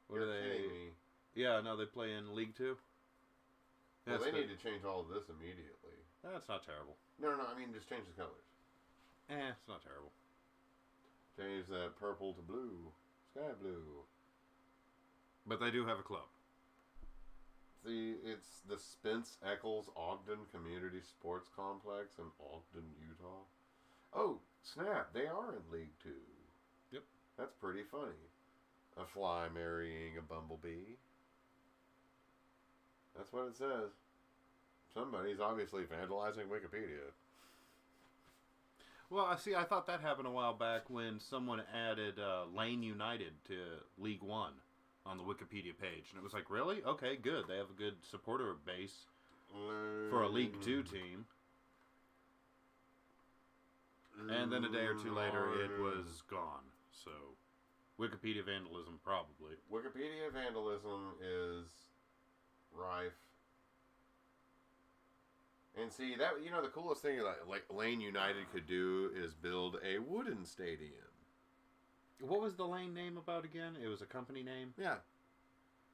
You're kidding me. Yeah, no, they play in League 2. Well, they need to change all of this immediately. That's not terrible. No, I mean just change the colors. It's not terrible. Change that purple to blue, sky blue. But they do have a club. It's the Spence Eccles Ogden Community Sports Complex in Ogden, Utah. Oh, snap. They are in League 2. Yep. That's pretty funny. A fly marrying a bumblebee. That's what it says. Somebody's obviously vandalizing Wikipedia. Well, I thought that happened a while back when someone added Lane United to League 1 on the Wikipedia page. And it was like, really? Okay, good. They have a good supporter base for a League 2 team. And then a day or two later, it was gone. So, Wikipedia vandalism, probably. Wikipedia vandalism is rife. And see, that the coolest thing like Lane United could do is build a wooden stadium. What was the lane name about again? It was a company name? Yeah.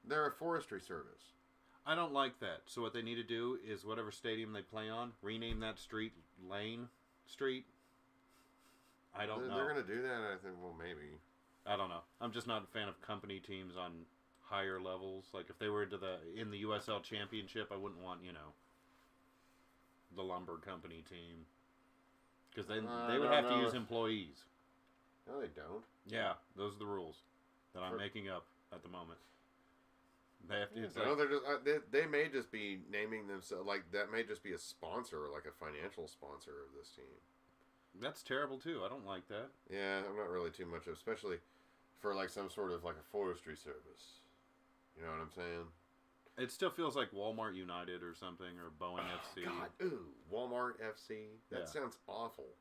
They're a forestry service. I don't like that. So what they need to do is whatever stadium they play on, rename that street Lane Street. I don't know. They're going to do that, I think, well, maybe. I don't know. I'm just not a fan of company teams on higher levels. Like if they were in the USL Championship, I wouldn't want, the lumber company team. Because then they would have to use employees. No, they don't. Yeah, those are the rules that I'm making up at the moment. They have to. It's no, they're just, they may just be naming themselves, like, that may just be a sponsor, like a financial sponsor of this team. That's terrible, too. I don't like that. Yeah, I'm not really too much, especially for, like, some sort of, like, a forestry service. You know what I'm saying? It still feels like Walmart United or something, or Boeing FC. God, ooh, Walmart FC. That sounds awful.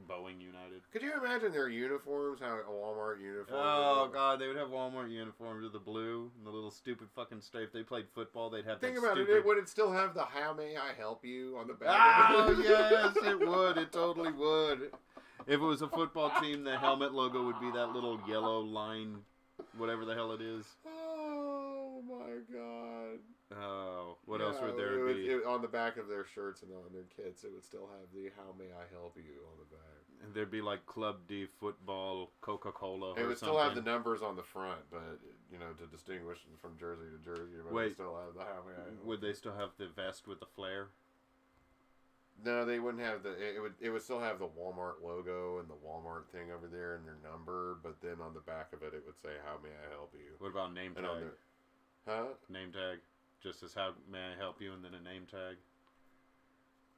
Boeing United. Could you imagine their uniforms? How a Walmart uniform? Oh God, they would have Walmart uniforms with the blue and the little stupid fucking stripe. If they played football, they'd have. Think that about stupid... it. Would it still have the "How may I help you" on the back? Oh yes, it would. It totally would. If it was a football team, the helmet logo would be that little yellow line, whatever the hell it is. Oh my God. Oh, what else would there be? On the back of their shirts and on their kits, it would still have the "How may I help you" on the back. And there'd be like Club D Football, Coca-Cola. It would something. still have the numbers on the front, but to distinguish them from jersey to jersey, it would still have the "How may I help you." Would they still have the vest with the flare? No, they wouldn't have the. It would still have the Walmart logo and the Walmart thing over there and their number, but then on the back of it, it would say "How may I help you." What about name tag? Name tag. Just as "How may I help you" and then a name tag.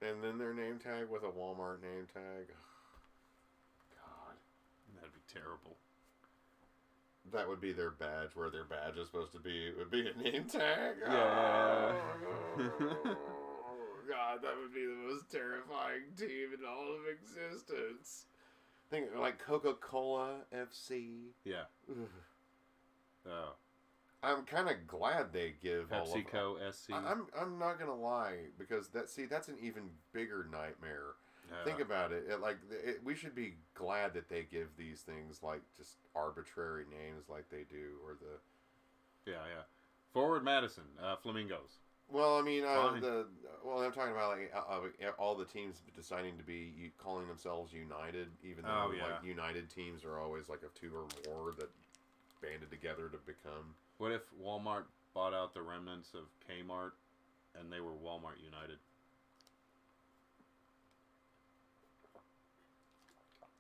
And then their name tag with a Walmart name tag. God. That'd be terrible. That would be their badge, where their badge is supposed to be. It would be a name tag. Yeah. Oh, God, that would be the most terrifying team in all of existence. Think like Coca-Cola FC. Yeah. Oh. I'm kind of glad they give PepsiCo SC. I'm not gonna lie, because that's an even bigger nightmare. Think about it. We should be glad that they give these things like just arbitrary names like they do, or the. Yeah. Forward Madison, Flamingos. Well, I mean, I'm talking about like all the teams deciding to be calling themselves United, even though like United teams are always like of two or more that banded together to become. What if Walmart bought out the remnants of Kmart and they were Walmart United?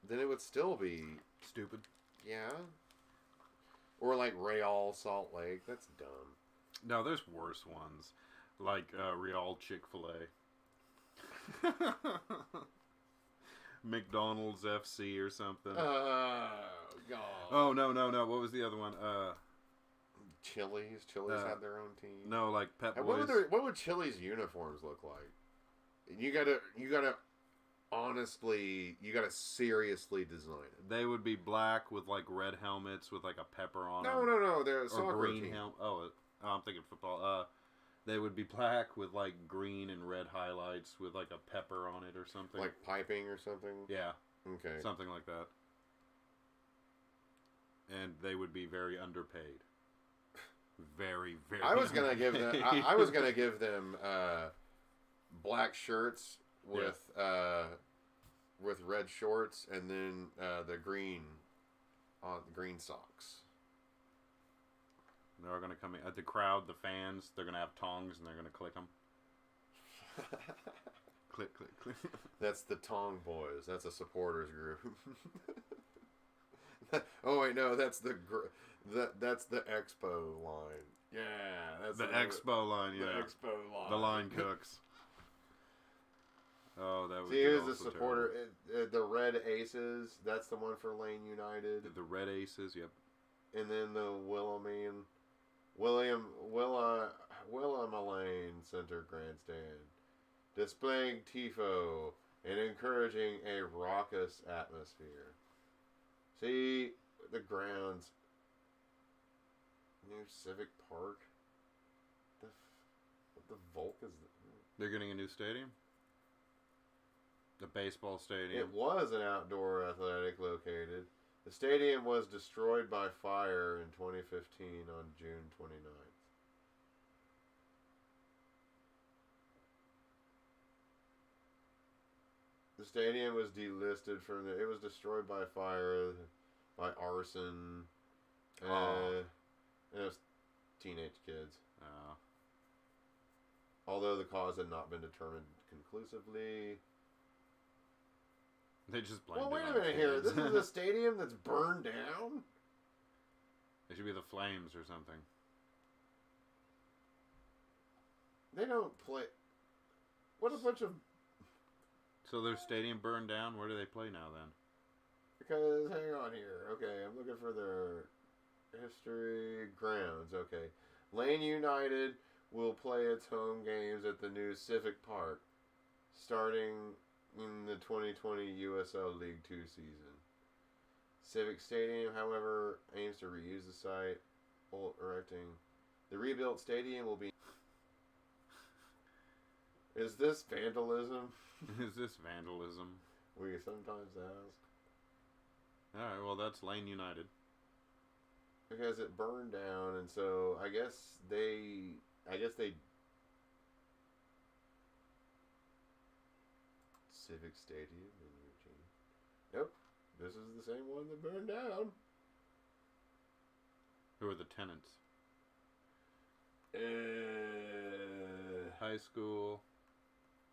Then it would still be stupid. Yeah. Or like Real Salt Lake. That's dumb. No, there's worse ones. Like Real Chick-fil-A. McDonald's FC or something. God. Oh, no. What was the other one? Chili's. Chili's had their own team. No, like Pep and Boys. What would Chili's uniforms look like? You gotta honestly, you gotta seriously design it. They would be black with like red helmets with like a pepper on them. No. They're a soccer green team. I'm thinking football. They would be black with like green and red highlights with like a pepper on it or something. Like piping or something? Yeah. Okay. Something like that. And they would be very underpaid. Very, very. I was gonna give them. I was gonna give them black shirts with red shorts, and then the green socks. They're gonna come in at the crowd. The fans. They're gonna have tongs, and they're gonna click them. Click. That's the Tong Boys. That's a supporters group. Oh wait, no, that's the Expo line. Yeah, that's the Expo line. Yeah, the Expo line. The line cooks. Oh, that was. See, here's the supporter. The Red Aces. That's the one for Lane United. The Red Aces. Yep. And then the William Lane Center Grandstand, displaying tifo and encouraging a raucous atmosphere. See the grounds. New Civic Park. What the Volk is that? They're getting a new stadium. The baseball stadium. It was an outdoor athletic located. The stadium was destroyed by fire in 2015 on June 29th. The stadium was delisted from the. It was destroyed by fire, by arson, and it was teenage kids. Although the cause had not been determined conclusively. They just blamed Well, it wait on a minute here. kids. This is a stadium that's burned down? It should be the Flames or something. They don't play. What a bunch of. So their stadium burned down? Where do they play now then? Because, hang on here. Okay, I'm looking for their history grounds. Okay. Lane United will play its home games at the new Civic Park starting in the 2020 USL League 2 season. Civic Stadium, however, aims to reuse the site, erecting. The rebuilt stadium will be. Is this vandalism? Is this vandalism? We sometimes ask. Alright, well, that's Lane United. Because it burned down, and so I guess they. Civic Stadium in Eugene. Nope. This is the same one that burned down. Who are the tenants? High school.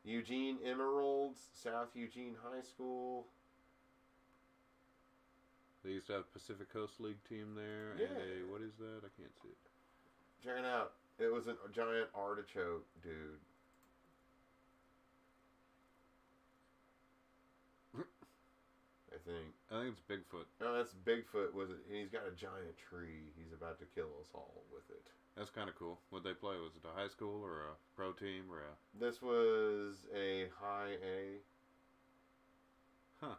Eugene Emeralds, South Eugene High School. They used to have Pacific Coast League team there. Yeah. And what is that? I can't see it. Check it out. It was a giant artichoke, dude. I think it's Bigfoot. No, that's Bigfoot with it. He's got a giant tree. He's about to kill us all with it. That's kind of cool. What'd they play? Was it a high school or a pro team or a... This was a high A. Huh.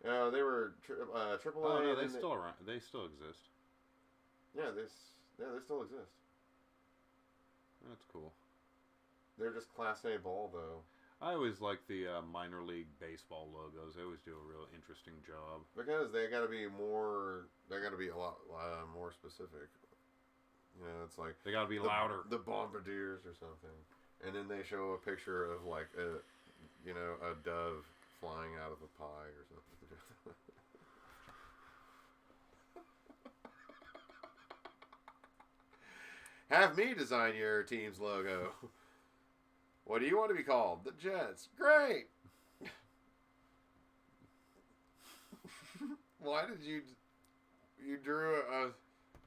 No, they were triple A. Oh, no, they still around. They still exist. Yeah, they still exist. That's cool. They're just Class A ball, though. I always like the minor league baseball logos. They always do a real interesting job. Because they got to be more. They got to be a lot more specific. You know, it's like they got to be louder. The Bombardiers or something, and then they show a picture of like a dove flying out of a pie or something. Have me design your team's logo. What do you want to be called? The Jets. Great. Why did you drew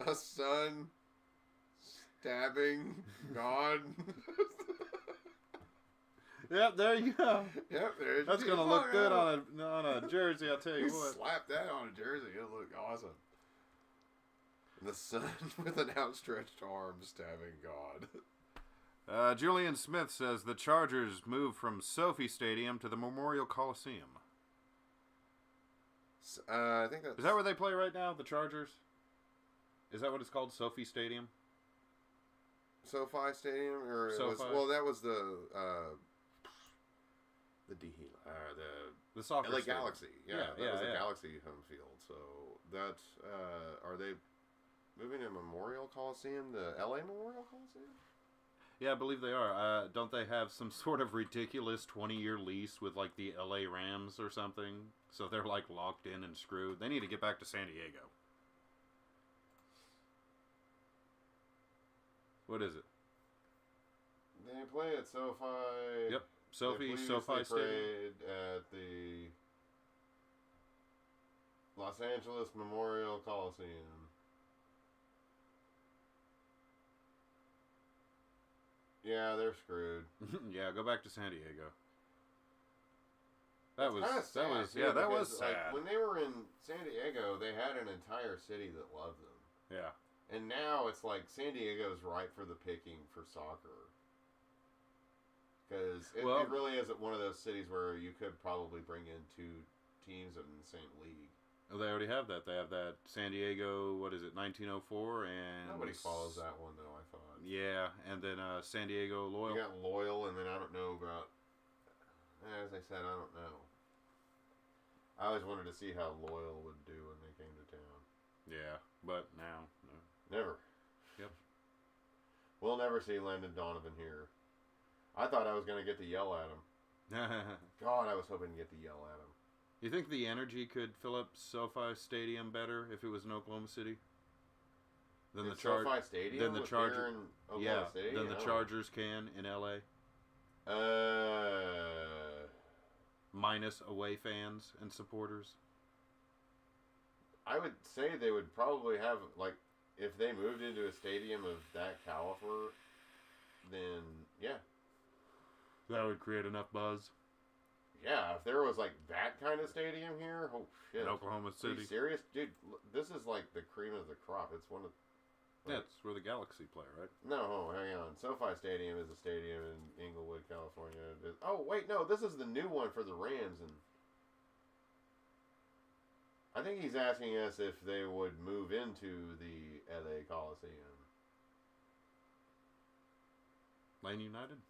a sun stabbing God? Yep, there you go. Yep, there's. That's gonna look good on a jersey. I'll tell you what. Slap that on a jersey. It'll look awesome. And the sun with an outstretched arm stabbing God. Julian Smith says the Chargers moved from Sophie Stadium to the Memorial Coliseum. I think that's... Is that where they play right now, the Chargers? Is that what it's called, Sophie Stadium? SoFi Stadium? Or SoFi? It was, well, that was the soccer LA stadium. Galaxy. Yeah, that was the Galaxy home field. So that's... are they moving to Memorial Coliseum? The LA Memorial Coliseum? Yeah, I believe they are. Don't they have some sort of ridiculous 20-year lease with, like, the LA Rams or something? So they're, like, locked in and screwed. They need to get back to San Diego. What is it? They play at SoFi. Yep, SoFi They Stadium. played at the Los Angeles Memorial Coliseum. Yeah, they're screwed. Yeah, go back to San Diego. That was sad, sad. Like, when they were in San Diego, they had an entire city that loved them. Yeah. And now it's like San Diego's ripe for the picking for soccer. Because it really is one of those cities where you could probably bring in two teams in the same league. Oh, they already have that. They have that San Diego, what is it, 1904, and... Nobody follows that one, though, I thought. Yeah, and then San Diego Loyal. You got Loyal, and then I don't know about... As I said, I don't know. I always wanted to see how Loyal would do when they came to town. But now, no. Never. Yep. We'll never see Landon Donovan here. I thought I was going to get to yell at him. God, I was hoping to get to yell at him. You think the energy could fill up SoFi Stadium better if it was in Oklahoma City? Than the SoFi Stadium. Than the Chargers. Yeah. City? Than the Chargers can in LA. Minus away fans and supporters. I would say they would probably have, like, if they moved into a stadium of that caliber, then yeah. That would create enough buzz. Yeah, if there was like that kind of stadium here, oh shit. In Oklahoma City. Are you serious? Dude, this is like the cream of the crop. It's one of... Yeah, it's where the Galaxy play, right? No, hang on. SoFi Stadium is a stadium in Inglewood, California. Oh, wait, no, this is the new one for the Rams. And I think he's asking us if they would move into the LA Coliseum. Lane United?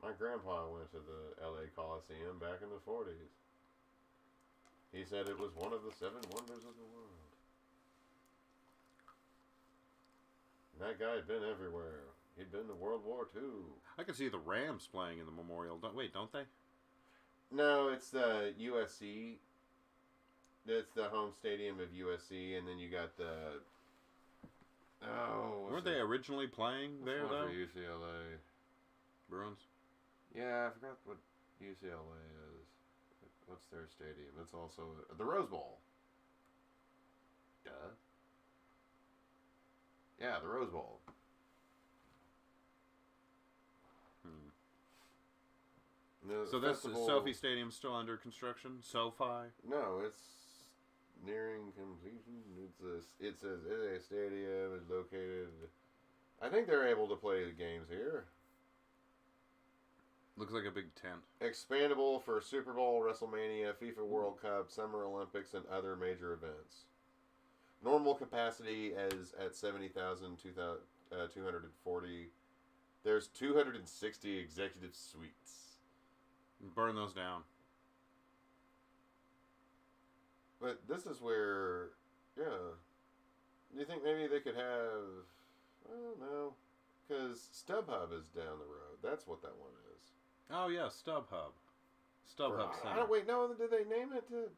My grandpa went to the LA Coliseum back in the 40s. He said it was one of the 7 wonders of the world. And that guy had been everywhere. He'd been to World War II. I can see the Rams playing in the Memorial. Don't they? No, it's the USC. It's the home stadium of USC, and then you got the... Oh, weren't they originally playing there, though? For UCLA. Bruins? Yeah, I forgot what UCLA is. What's their stadium? It's also the Rose Bowl. Duh. Yeah, the Rose Bowl. So this SoFi Stadium still under construction? SoFi? No, it's nearing completion. It says LA Stadium is located. I think they're able to play the games here. Looks like a big tent. Expandable for Super Bowl, WrestleMania, FIFA World Cup, Summer Olympics, and other major events. Normal capacity is at 70,000, 240. There's 260 executive suites. Burn those down. But this is where, yeah. Do you think maybe they could have, I don't know, because StubHub is down the road. That's what that one is. Oh, yeah, StubHub. StubHub Center. Wait, no, did they name it to...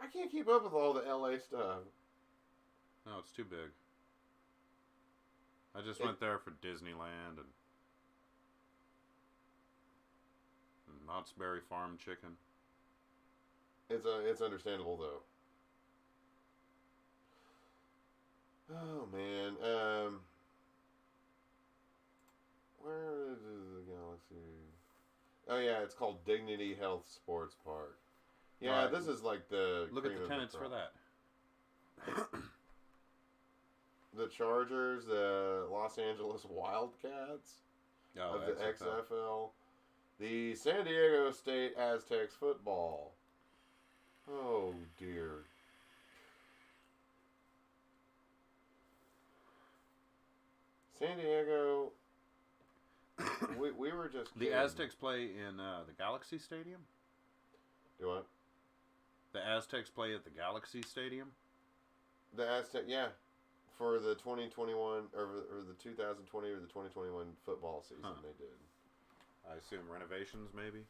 I can't keep up with all the LA stuff. No, it's too big. I just went there for Disneyland and Knott's Berry Farm chicken. It's understandable though. Oh man, where is the Galaxy? Oh yeah, it's called Dignity Health Sports Park. Yeah, this is like the... Look at the tenants for that. The Chargers, the Los Angeles Wildcats of the XFL. The San Diego State Aztecs football. Oh, dear. San Diego... we were just kidding. The Aztecs play in the Galaxy Stadium? Do what? The Aztecs play at the Galaxy Stadium? The Aztec, yeah. For the 2021, or the 2020 or the 2021 football season, they did. I assume renovations, maybe?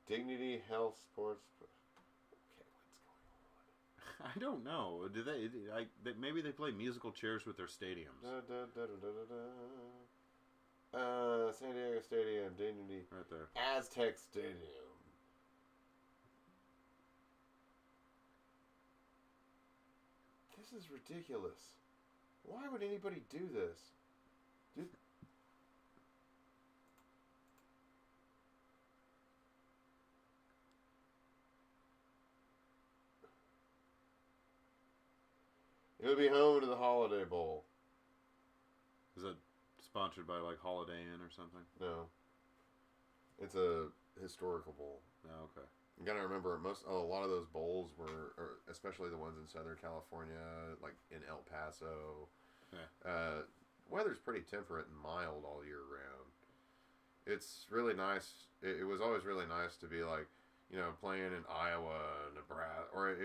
Dignity Health Sports. Okay, what's going on? I don't know. Do they? Maybe they play musical chairs with their stadiums. San Diego Stadium, Dignity. Right there. Aztec Stadium. This is ridiculous. Why would anybody do this? It would be home to the Holiday Bowl. Is it sponsored by like Holiday Inn or something? No. It's a historical bowl. Oh, okay. You gotta remember, a lot of those bowls were, especially the ones in Southern California, like in El Paso. Yeah. Weather's pretty temperate and mild all year round. It's really nice. It was always really nice to be like, playing in Iowa, Nebraska, or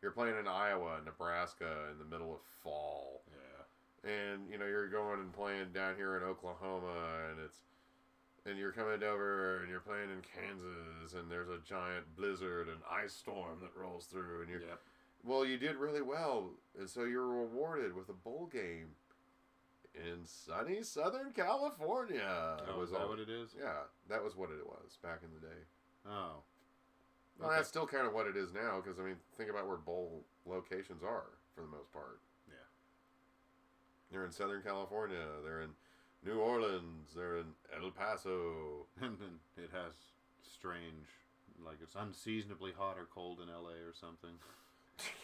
you're playing in Iowa, Nebraska in the middle of fall. Yeah. And you're going and playing down here in Oklahoma, and you're coming over and you're playing in Kansas, and there's a giant blizzard and ice storm that rolls through, and well, you did really well, and so you're rewarded with a bowl game in sunny Southern California. Oh, is that what it is? Yeah, that was what it was back in the day. Oh. Well, that's still kind of what it is now, because, think about where bowl locations are, for the most part. Yeah. They're in Southern California. They're in New Orleans. They're in El Paso. And then it has strange, like it's unseasonably hot or cold in LA or something.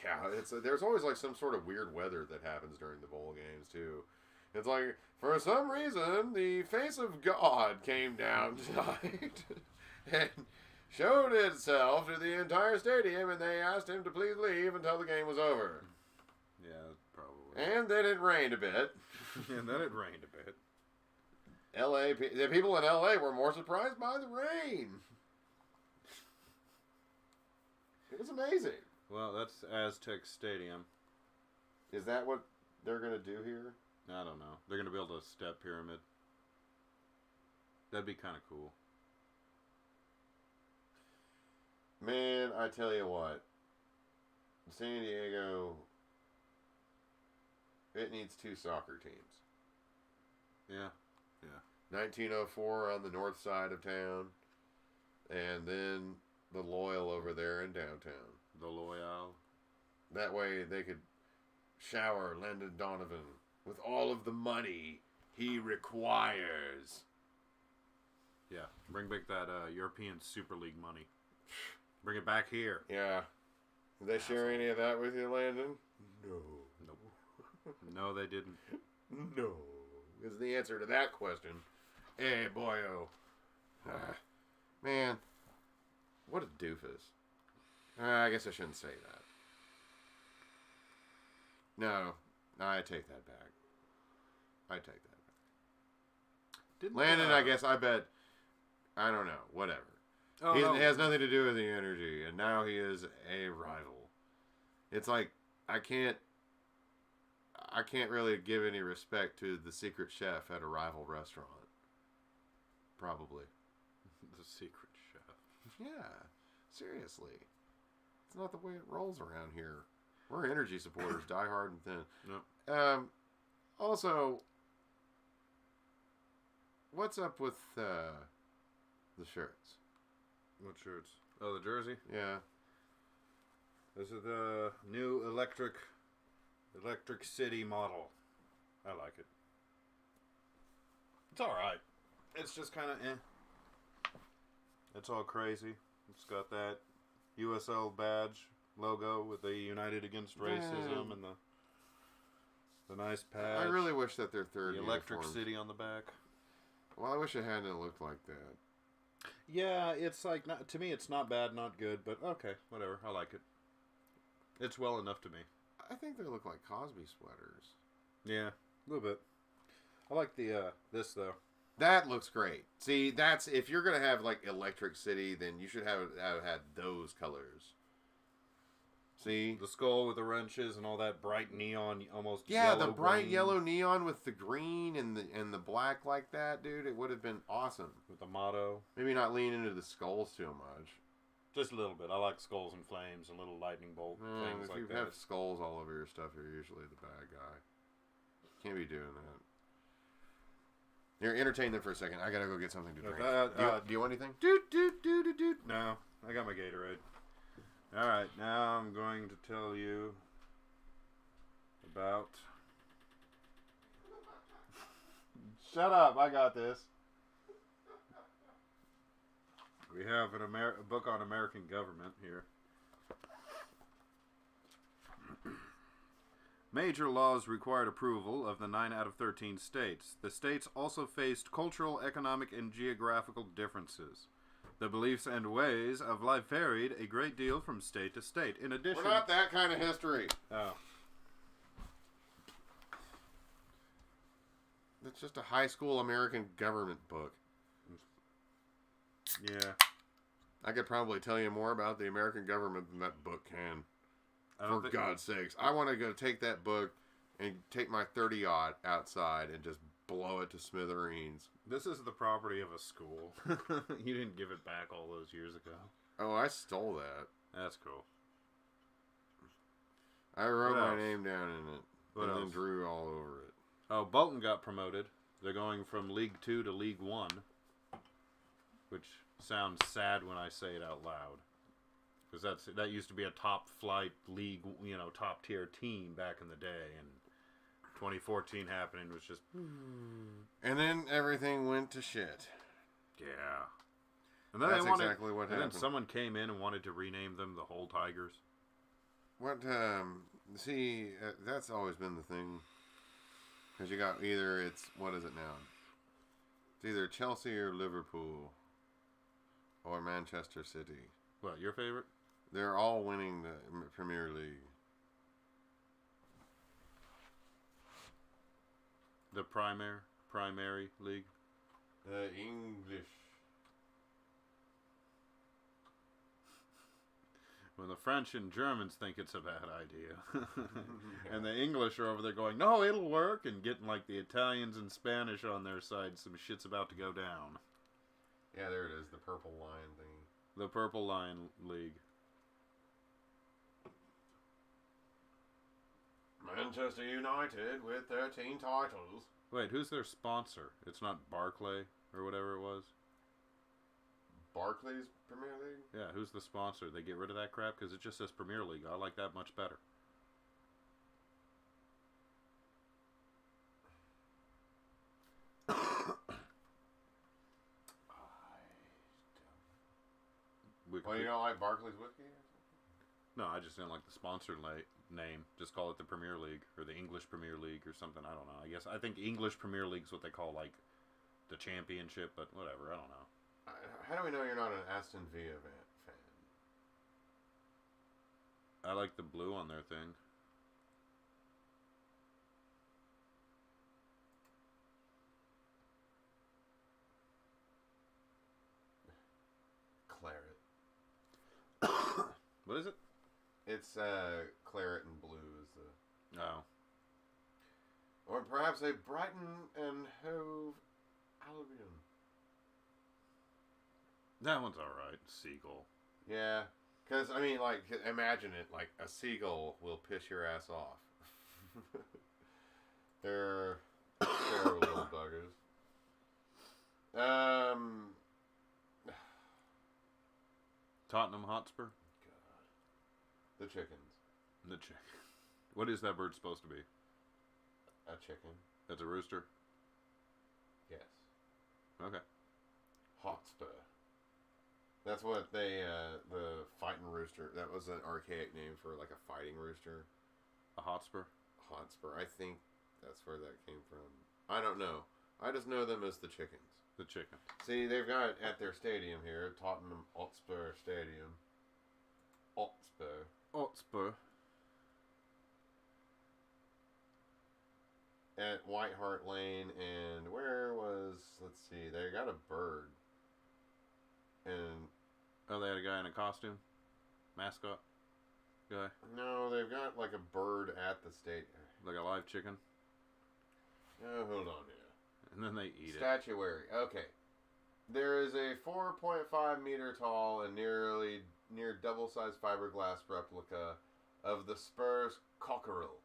Yeah, there's always, like, some sort of weird weather that happens during the bowl games, too. It's like, for some reason, the face of God came down tonight and showed itself to the entire stadium, and they asked him to please leave until the game was over. Yeah, probably. And then it rained a bit. And then it rained a bit. The people in LA were more surprised by the rain. It was amazing. Well, that's Aztec Stadium. Is that what they're going to do here? I don't know. They're going to build a step pyramid. That'd be kind of cool. Man, I tell you what. San Diego, it needs 2 soccer teams. Yeah. 1904 on the north side of town, and then the Loyal over there in downtown. The Loyal. That way they could shower Landon Donovan with all of the money he requires. Yeah, bring back that European Super League money. Bring it back here. Yeah. Did they share any of that with you, Landon? No. Nope. No, they didn't. No. Is the answer to that question. Hey, boyo. Man, what a doofus. I guess I shouldn't say that. No, I take that back. Landon, I guess, I bet, I don't know, whatever. Oh, It no. has nothing to do with the energy, and now he is a rival. It's like, I can't really give any respect to the secret chef at a rival restaurant. Probably. The secret chef. Yeah, seriously. It's not the way it rolls around here. We're energy supporters, die hard and thin. Yep. Also, what's up with the shirts? What shirts? Oh, the jersey? Yeah. This is the new Electric City model. I like it. It's alright. It's just kind of It's all crazy. It's got that USL badge logo with the United Against Racism and the nice patch. I really wish that their third the Electric uniform- City on the back. Well, I wish it hadn't looked like that. Yeah, it's like, not, to me it's not bad, not good, but okay, whatever. I like it. It's well enough to me. I think they look like Cosby sweaters. Yeah, a little bit. I like the this though. That looks great. See, that's if you're gonna have like Electric City, then you should have had those colors. See, The skull with the wrenches and all that bright neon, almost yeah, yellow the bright green yellow neon with the green and the black like that, dude. It would have been awesome. with the motto. Maybe not lean into the skulls too much. Just a little bit. I like skulls and flames and little lightning bolt things If like you that. have skulls all over your stuff, you're usually the bad guy. Can't be doing that. Here, entertain them for a second. I gotta go get something to drink. Do you want anything? No, I got my Gatorade. All right, now I'm going to tell you about. Shut up! I got this. We have a book on American government here. Major laws required approval of the 9 out of 13 states. The states also faced cultural, economic, and geographical differences. The beliefs and ways of life varied a great deal from state to state. In addition... We're not that kind of history. Oh. It's just a high school American government book. Yeah. I could probably tell you more about the American government than that book can. For God's sakes. I want to go take that book and take my 30-aught outside and just blow it to smithereens. This is the property of a school. You didn't give it back all those years ago. Oh, I stole that. That's cool. I wrote my name down in it. What and else? then drew all over it. Oh, Bolton got promoted. They're going from League 2 to League 1. Which sounds sad when I say it out loud. Because that used to be a top flight league, top tier team back in the day, and 2014 happening was just. And then everything went to shit. Yeah. And then That's exactly what happened. And then someone came in and wanted to rename them the Whole Tigers. That's always been the thing. Because you got what is it now? It's either Chelsea or Liverpool. Or Manchester City. What, your favorite? They're all winning the Premier League. The primary league? The English. When the French and Germans think it's a bad idea. And the English are over there going, no, it'll work, and getting like the Italians and Spanish on their side, some shit's about to go down. Yeah, there it is, the Purple Lion thing. The Purple Lion League. Manchester United with 13 titles. Wait, who's their sponsor? It's not Barclay or whatever it was? Barclays Premier League? Yeah, who's the sponsor? They get rid of that crap? Because it just says Premier League. I like that much better. Well, you don't like Barclays whiskey? No, I just didn't like the sponsor name. Just call it the Premier League or the English Premier League or something. I don't know. I think English Premier League is what they call like the championship, but whatever. I don't know. How do we know you're not an Aston Villa fan? I like the blue on their thing. Claret. What is it? It's claret and blue is the. Oh. Or perhaps a Brighton and Hove Albion. That one's alright. Seagull. Yeah. Because, imagine it. Like, a seagull will piss your ass off. They're terrible little buggers. Tottenham Hotspur? God. The chickens. The chicken. What is that bird supposed to be? A chicken. That's a rooster? Yes. Okay. Hotspur. That's what the fighting rooster, that was an archaic name for like a fighting rooster. A Hotspur? Hotspur. I think that's where that came from. I don't know. I just know them as the chickens. The chicken. See, they've got at their stadium here, Tottenham Hotspur Stadium. Hotspur. Hotspur. At White Hart Lane, and let's see, they got a bird. And Oh, they had a guy in a costume? Mascot? Guy? no, they've got like a bird at the stadium. Like a live chicken? Oh, hold on here. And then they eat it. Statuary. Okay. There is a 4.5 meter tall and near double-sized fiberglass replica of the Spurs cockerel.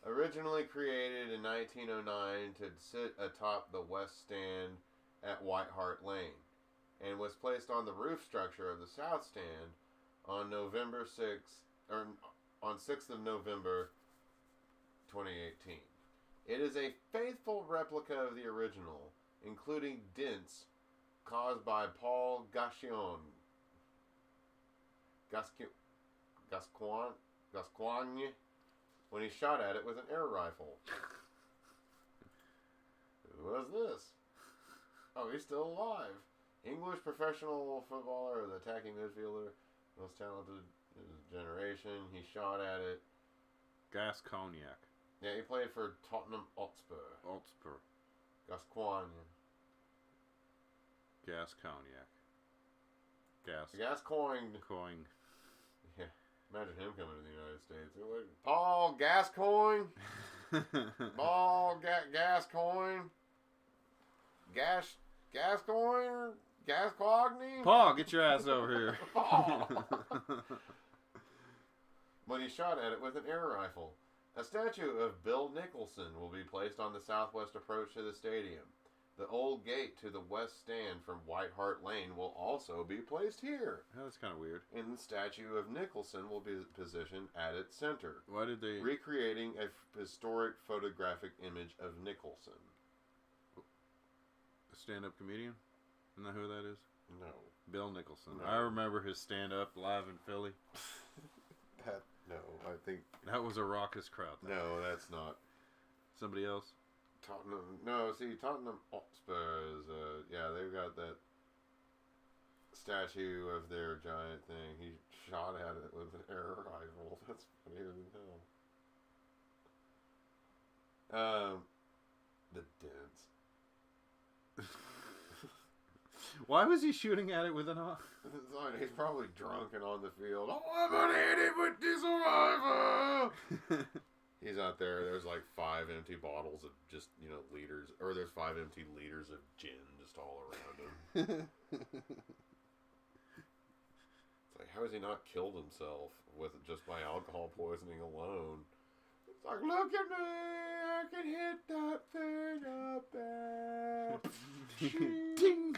Originally created in 1909 to sit atop the west stand at White Hart Lane, and was placed on the roof structure of the south stand on November 6th, or on 6th of November 2018. It is a faithful replica of the original, including dents caused by Paul Gascoigne when he shot at it with an air rifle. Who was this? Oh, he's still alive. English professional footballer, the attacking midfielder, most talented in his generation. He shot at it. Gas Cognac. Yeah, he played for Tottenham Hotspur. Gas. Gascoigne. Coin. Yeah. Imagine him coming to the United States. They're like, Paul Gascoigne. Paul Gascoigne. Gascoigne. Gascoigne. Paul, get your ass over here. Paul. When he shot at it with an air rifle. A statue of Bill Nicholson will be placed on the southwest approach to the stadium. The old gate to the west stand from White Hart Lane will also be placed here. Oh, that's kind of weird. And the statue of Nicholson will be positioned at its center, Why did they... recreating a historic photographic image of Nicholson. A stand-up comedian? Isn't that who that is? No. Bill Nicholson. No. I remember his stand-up live in Philly. No, I think... That was a raucous crowd. No, that's not. Somebody else? Tottenham... No, see, Tottenham Hotspur is... yeah, they've got that statue of their giant thing. He shot at it with an air rifle. That's funny as hell. The dents. Why was he shooting at it with an... He's probably drunk and on the field. Oh, I'm gonna hit him with this rifle! He's out there. There's like 5 empty bottles of just, liters. Or there's 5 empty liters of gin just all around him. It's like, how has he not killed himself with just by alcohol poisoning alone? It's like, look at me! I can hit that thing up there. Ding!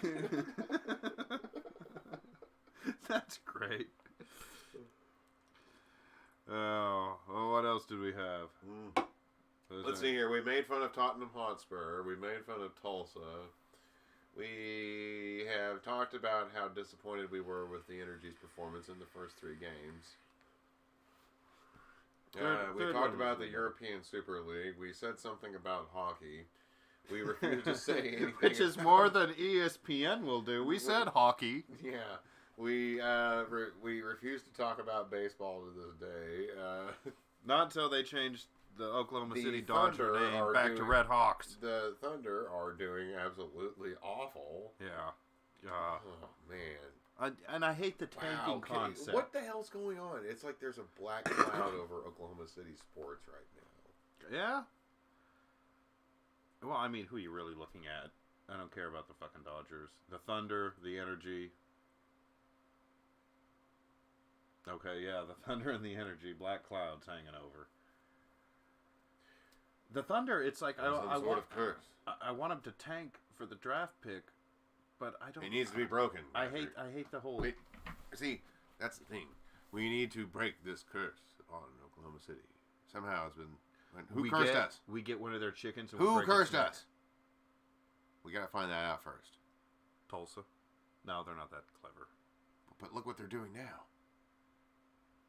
That's great. Oh, well, what else did we have? Let's see here. We made fun of Tottenham Hotspur. We made fun of Tulsa. We have talked about how disappointed we were with the Energy's performance in the first 3 games. We talked about the European Super League. We said something about hockey. We refused to say anything. Which is more than ESPN will do. We said hockey. Yeah. We refused to talk about baseball to this day. Not until they changed the Oklahoma The City Dodger Thunder name are back to doing- Red Hawks. The Thunder are doing absolutely awful. Yeah. Oh, man. And I hate the tanking concept. What the hell's going on? It's like there's a black cloud over Oklahoma City sports right now. Yeah? Well, I mean, who are you really looking at? I don't care about the fucking Dodgers. The Thunder, the Energy. Okay, yeah, the Thunder and the Energy. Black clouds hanging over. The Thunder, it's like I want him to tank for the draft pick, but I don't. It needs to be broken. I hate the whole. Wait, see, that's the thing. We need to break this curse on Oklahoma City. Somehow it's been. Who cursed us? We get one of their chickens. And Who we break cursed its neck. us? We gotta find that out first. Tulsa. No, they're not that clever. But look what they're doing now.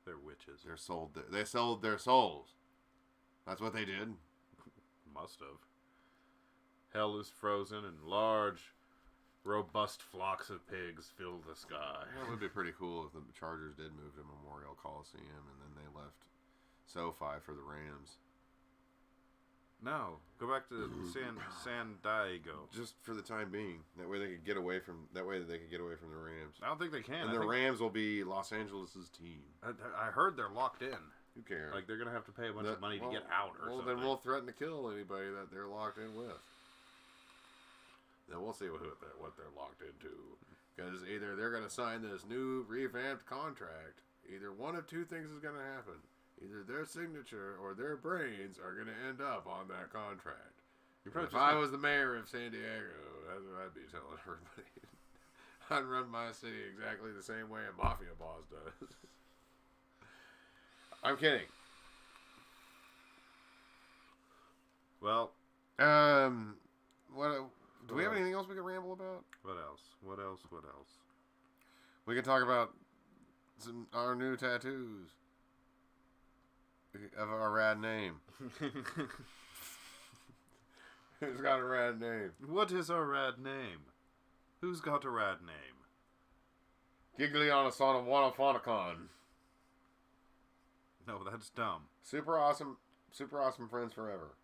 They're witches. They sold their souls. That's what they did. Must have. Hell is frozen and large, robust flocks of pigs fill the sky. Well, it would be pretty cool if the Chargers did move to Memorial Coliseum and then they left SoFi for the Rams. No, go back to San Diego. Just for the time being. That way they could get away from the Rams. I don't think they can. And the Rams will be Los Angeles' team. I heard they're locked in. Who cares? Like they're gonna have to pay a bunch of money to get out or something. Well, then we'll threaten to kill anybody that they're locked in with. Then we'll see what they're locked into. Because either they're gonna sign this new revamped contract. Either one of 2 things is gonna happen. Either their signature or their brains are going to end up on that contract. If I was the mayor of San Diego, that's what I'd be telling everybody. I'd run my city exactly the same way a mafia boss does. I'm kidding. Well, what? Do we have anything else we can ramble about? What else? We can talk about our new tattoos. Of our rad name. Who's got a rad name? What is our rad name? Who's got a rad name? Gigliana son of Wanaphonicon. No, that's dumb. Super awesome friends forever.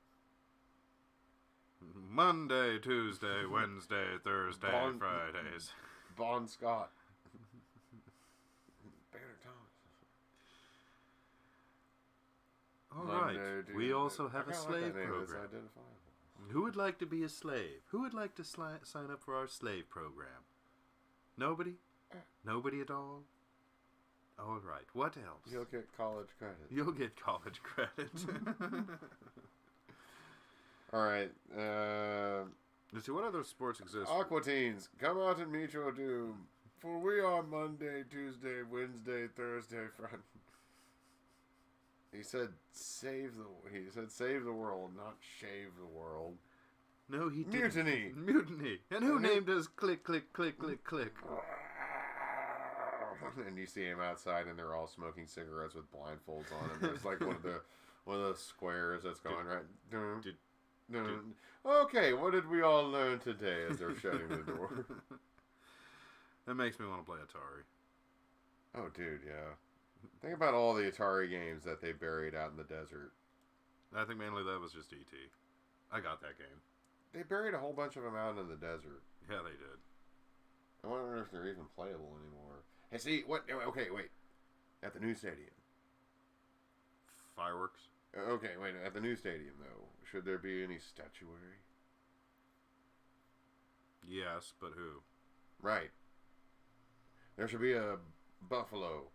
Monday, Tuesday, Wednesday, Thursday, Fridays. Bon Scott. right. Monday, We Tuesday. also have I a kinda like slave that name. It's program. identifiable. Who would like to be a slave? Who would like to sign up for our slave program? Nobody? Nobody at all? All right. What else? You'll get college credit. You'll get college credit. All right. Let's see, what other sports exist? Aqua Teens, come out and meet your doom. For we are Monday, Tuesday, Wednesday, Thursday, Friday. He said save the world, not shave the world. No, he didn't. Mutiny. Mutiny. And who named us Click, Click, Click, Click, Click? And you see him outside, and they're all smoking cigarettes with blindfolds on, and there's like one of the squares that's going right. Dun, dun. Okay, what did we all learn today as they're shutting the door? That makes me want to play Atari. Oh, dude, yeah. Think about all the Atari games that they buried out in the desert. I think mainly that was just E.T. I got that game. They buried a whole bunch of them out in the desert. Yeah, they did. I wonder if they're even playable anymore. Hey, see, what? Okay, wait. At the new stadium. Fireworks? Okay, wait. At the new stadium, though, should there be any statuary? Yes, but who? Right. There should be a buffalo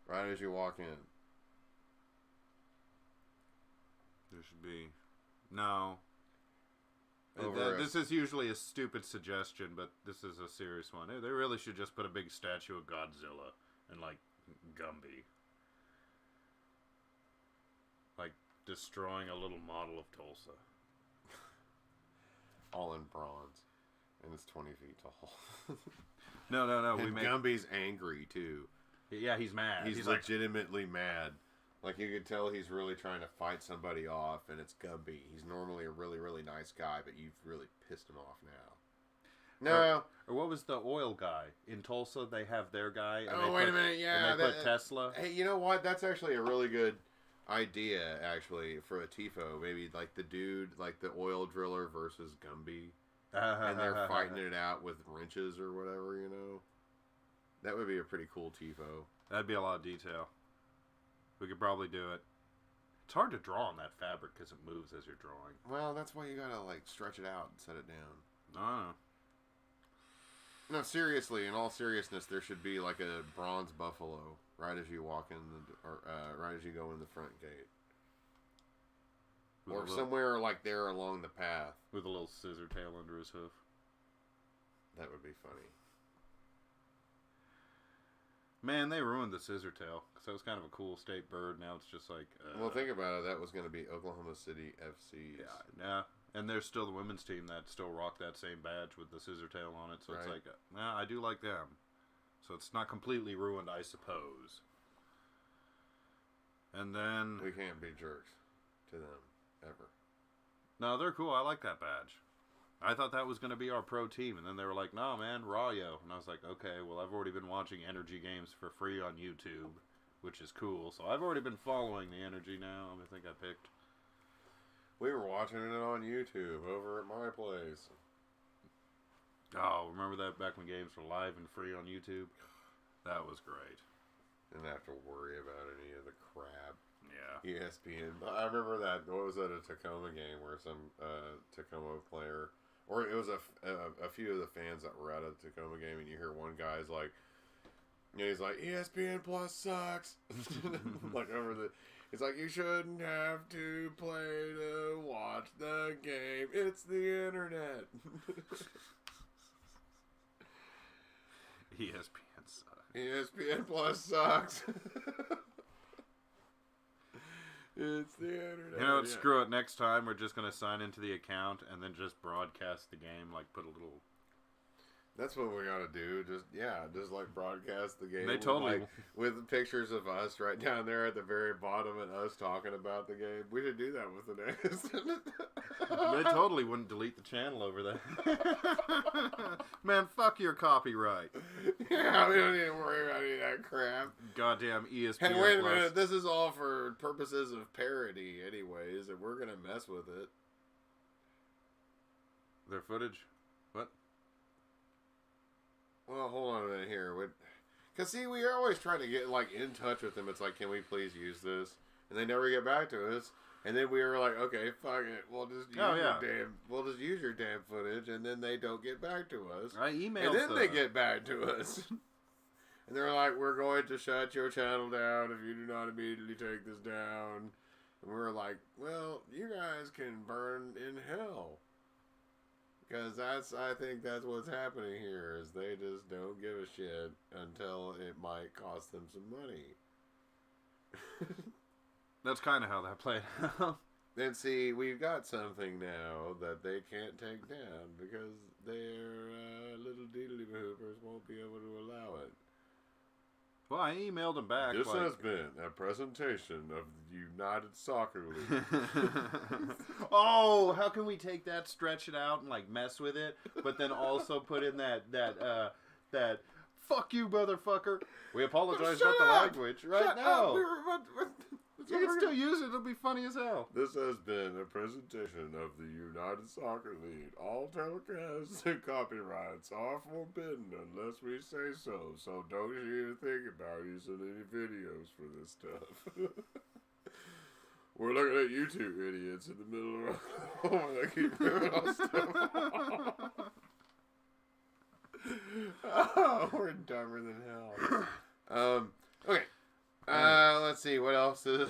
right as you walk in. There should be. No. Over This is usually a stupid suggestion, but this is a serious one. They really should just put a big statue of Godzilla and, like, Gumby. Like, destroying a little model of Tulsa. all in bronze. And it's 20 feet tall. No. And Gumby's angry, too. Yeah, he's mad. He's legitimately mad. Like, you could tell he's really trying to fight somebody off, and it's Gumby. He's normally a really, really nice guy, but you've really pissed him off now. No. Or what was the oil guy? In Tulsa, they have their guy. And wait a minute. Yeah. And they put Tesla. Hey, you know what? That's actually a really good idea, actually, for a TIFO. Maybe, like, the dude, like, the oil driller versus Gumby. And they're fighting it out with wrenches or whatever, you know? That would be a pretty cool TIFO. That'd be a lot of detail. We could probably do it. It's hard to draw on that fabric because it moves as you're drawing. Well, that's why you gotta, like, stretch it out and set it down. I don't know. No, seriously, in all seriousness, there should be, like, a bronze buffalo right as you walk in right as you go in the front gate. Or somewhere, like, there along the path. With a little scissor tail under his hoof. That would be funny. Man, they ruined the scissor tail. Because that was kind of a cool state bird. Now it's just like... well, think about it. That was going to be Oklahoma City FC's. Yeah. And there's still the women's team that still rock that same badge with the scissor tail on it. So It's like, I do like them. So it's not completely ruined, I suppose. And then... We can't be jerks to them, ever. No, they're cool. I like that badge. I thought that was going to be our pro team, and then they were like, "No, man, Rayo." And I was like, "Okay, well, I've already been watching Energy games for free on YouTube, which is cool. So I've already been following the Energy now. I think I picked." We were watching it on YouTube over at my place. Oh, remember that back when games were live and free on YouTube? That was great. Didn't have to worry about any of the crap. Yeah. ESPN. I remember that. What was that, a Tacoma game where some Tacoma player, or it was a few of the fans that were at a Tacoma game, and you hear one guy's like, he's like, ESPN Plus sucks. Like he's like, you shouldn't have to play to watch the game. It's the internet. ESPN sucks. ESPN Plus sucks. It's the internet. You know what? Screw it. Next time, we're just going to sign into the account and then just broadcast the game. Like, put a little... That's what we gotta do. Just like broadcast the game. They totally... with pictures of us right down there at the very bottom and us talking about the game. We should do that with the next. They totally wouldn't delete the channel over there. Man, fuck your copyright. Yeah, we don't need to worry about any of that crap. Goddamn ESPN. Hey, wait a minute. This is all for purposes of parody anyways, and we're gonna mess with it. Their footage? What? Well, hold on a minute here. Because, see, we are always trying to get, like, in touch with them. It's like, can we please use this? and they never get back to us. And then we were like, okay, fuck it, we'll just use your damn footage, and then they don't get back to us. I emailed, and then they get back to us, and they're like, we're going to shut your channel down if you do not immediately take this down. And we were like, well, you guys can burn in hell. Because I think that's what's happening here, is they just don't give a shit until it might cost them some money. That's kind of how that played out. And see, we've got something now that they can't take down because their little diddly hoopers won't be able to allow it. Well, I emailed him back. This has been a presentation of the United Soccer League. Oh, how can we take that, stretch it out, and like mess with it, but then also put in that fuck you, motherfucker. We apologize about the language right now. You can still use it. It'll be funny as hell. This has been a presentation of the United Soccer League. All telecasts and copyrights are forbidden unless we say so. So don't even think about using any videos for this stuff. We're looking at YouTube idiots in the middle of oh, I keep moving on stuff. Oh, we're dumber than hell. Okay. Let's see. What else is?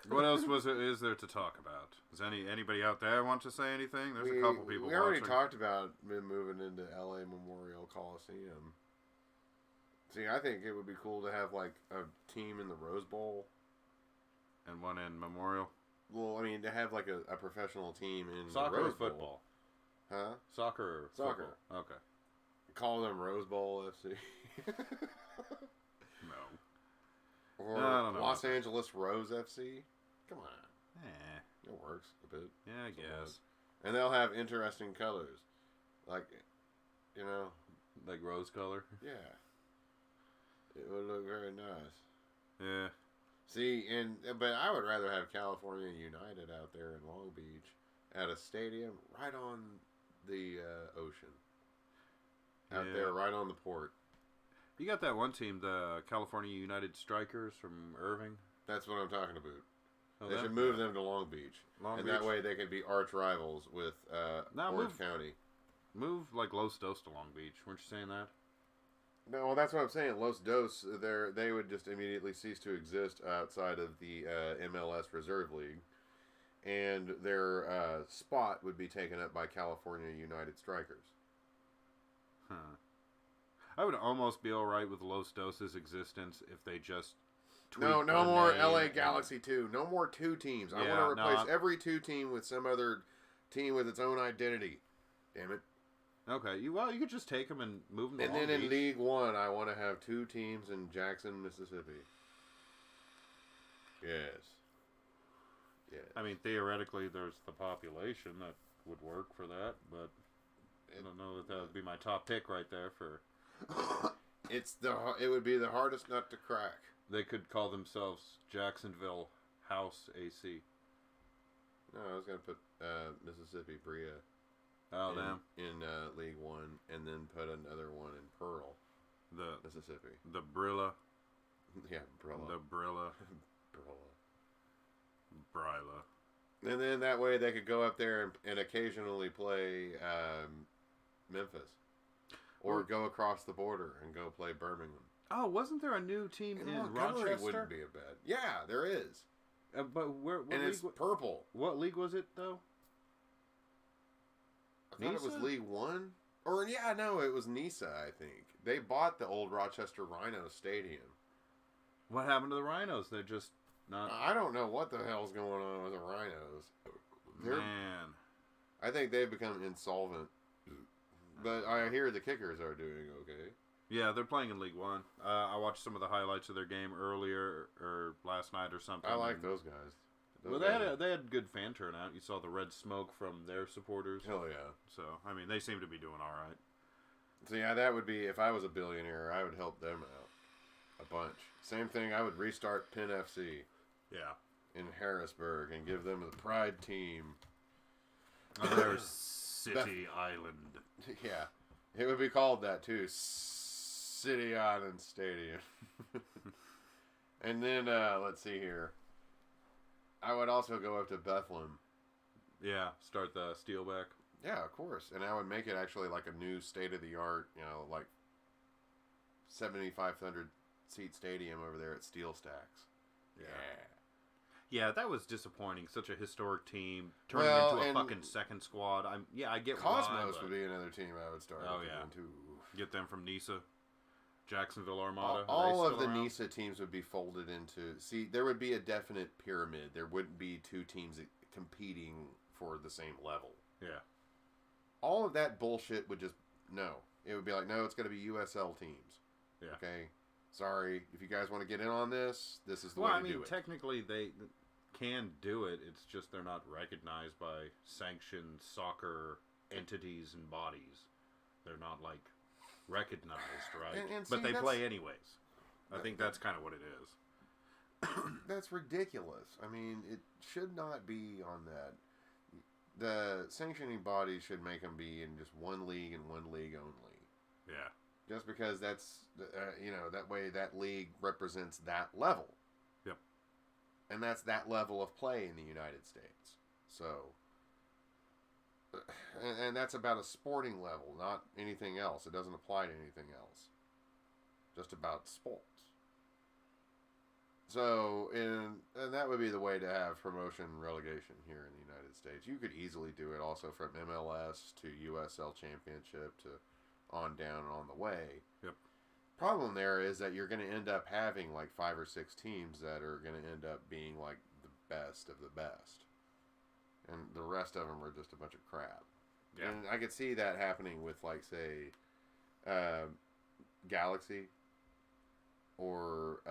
What else is there to talk about? Does anybody out there want to say anything? There's a couple people. We already talked about moving into LA Memorial Coliseum. See, I think it would be cool to have like a team in the Rose Bowl and one in Memorial. Well, I mean, to have like a professional team in soccer the Rose or football. Bowl. Huh? Soccer or soccer. Football. Okay. Call them Rose Bowl FC. No. Or no, I don't know Los Angeles Rose FC. Come on. Eh. It works a bit. Yeah, I guess. And they'll have interesting colors. Like, you know. Like rose color? Yeah. It would look very nice. Yeah. See, but I would rather have California United out there in Long Beach at a stadium right on the ocean. Out there, right on the port. You got that one team, the California United Strikers from Irving. That's what I'm talking about. Oh, they should move them to Long Beach. That way they could be arch rivals with Orange County. Move like Los Dos to Long Beach. Weren't you saying that? No, well, that's what I'm saying. Los Dos, they would just immediately cease to exist outside of the MLS Reserve League. And their spot would be taken up by California United Strikers. Huh. I would almost be alright with Los Dos' existence if they just No more LA Galaxy 2. No more two teams. I want to replace every two team with some other team with its own identity. Damn it. Okay, you could just take them and move them to Long And then Beach. in League One, I want to have two teams in Jackson, Mississippi. Yes. I mean, theoretically, there's the population that would work for that, but I don't know that would be my top pick right there for... It would be the hardest nut to crack. They could call themselves Jacksonville House AC. No, I was going to put Mississippi Bria in League One, and then put another one in Pearl, Mississippi. The Brilla. Yeah, Brilla. The Brilla. Brilla. And then that way they could go up there and occasionally play Memphis. Or go across the border and go play Birmingham. Oh, wasn't there a new team in Rochester? Wouldn't be a bad. Yeah, there is. But where? What and league it's purple. What league was it though? I thought it was League One. Or it was NISA. I think they bought the old Rochester Rhinos Stadium. What happened to the Rhinos? They're just not. I don't know what the hell's going on with the Rhinos. Man, I think they've become insolvent. But I hear the Kickers are doing okay. Yeah, they're playing in League One. I watched some of the highlights of their game earlier or last night or something. I like those guys. They had good fan turnout. You saw the red smoke from their supporters. Hell yeah. So, I mean, they seem to be doing all right. So, yeah, that would be, if I was a billionaire, I would help them out a bunch. Same thing, I would restart Penn FC. Yeah. In Harrisburg and give them the Pride team. There's City Island. Yeah. It would be called that, too. City Island Stadium. And then, let's see here. I would also go up to Bethlehem. Yeah, start the steel back. Yeah, of course. And I would make it actually like a new state-of-the-art, like 7,500 seat stadium over there at Steel Stacks. Yeah. Yeah, that was disappointing. Such a historic team turning into a fucking second squad. I get Cosmos why, would be another team I would start. Oh yeah, too. Get them from NISA, Jacksonville Armada. All of the NISA teams would be folded into. See, there would be a definite pyramid. There wouldn't be two teams competing for the same level. Yeah. All of that bullshit would just no. It would be like, no, it's going to be USL teams. Yeah. Okay. Sorry, if you guys want to get in on this, this is the way to do it. Technically they can do it. It's just they're not recognized by sanctioned soccer entities and bodies. They're not like recognized, right? And but see, they play anyways. I think that's kind of what it is. That's ridiculous. I mean, it should not be on that. The sanctioning bodies should make them be in just one league and one league only. Yeah. Just because that's, that way that league represents that level. Yep. And that's that level of play in the United States. So, and that's about a sporting level, not anything else. It doesn't apply to anything else. Just about sports. So, and that would be the way to have promotion and relegation here in the United States. You could easily do it also from MLS to USL Championship to on down and on the way. Yep. Problem there is that you're going to end up having like 5 or 6 teams that are going to end up being like the best of the best. And the rest of them are just a bunch of crap. Yeah. And I could see that happening with like, say, Galaxy or